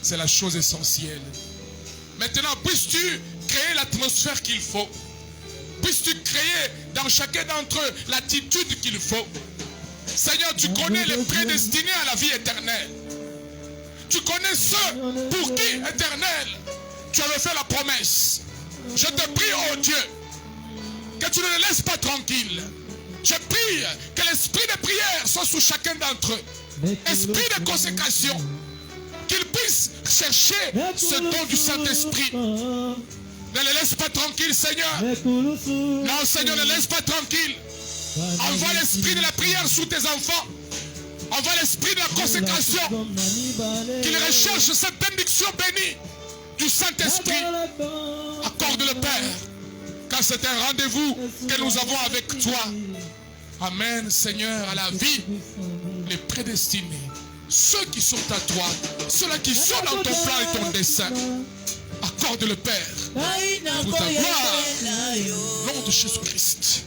C'est la chose essentielle. Maintenant, puisses-tu créer l'atmosphère qu'il faut. Puisses-tu créer dans chacun d'entre eux l'attitude qu'il faut. Seigneur, tu connais les prédestinés à la vie éternelle. Tu connais ceux pour qui, éternel, tu avais fait la promesse. Je te prie, oh Dieu, que tu ne les laisses pas tranquilles. Je prie que l'esprit de prière soit sous chacun d'entre eux. Esprit de consécration. Qu'ils puissent chercher ce don du Saint-Esprit. Ne les laisse pas tranquilles, Seigneur. Non, Seigneur, ne les laisse pas tranquilles. Envoie l'esprit de la prière sous tes enfants. Envoie l'esprit de la consécration. Qu'il recherche cette bénédiction bénie du Saint-Esprit. Accorde le Père. Car c'est un rendez-vous que nous avons avec toi. Amen, Seigneur, à la vie, les prédestinés. Ceux qui sont à toi. Ceux-là qui sont dans ton plan et ton dessein. Accorde le Père. Pour ta gloire. Au nom de Jésus-Christ.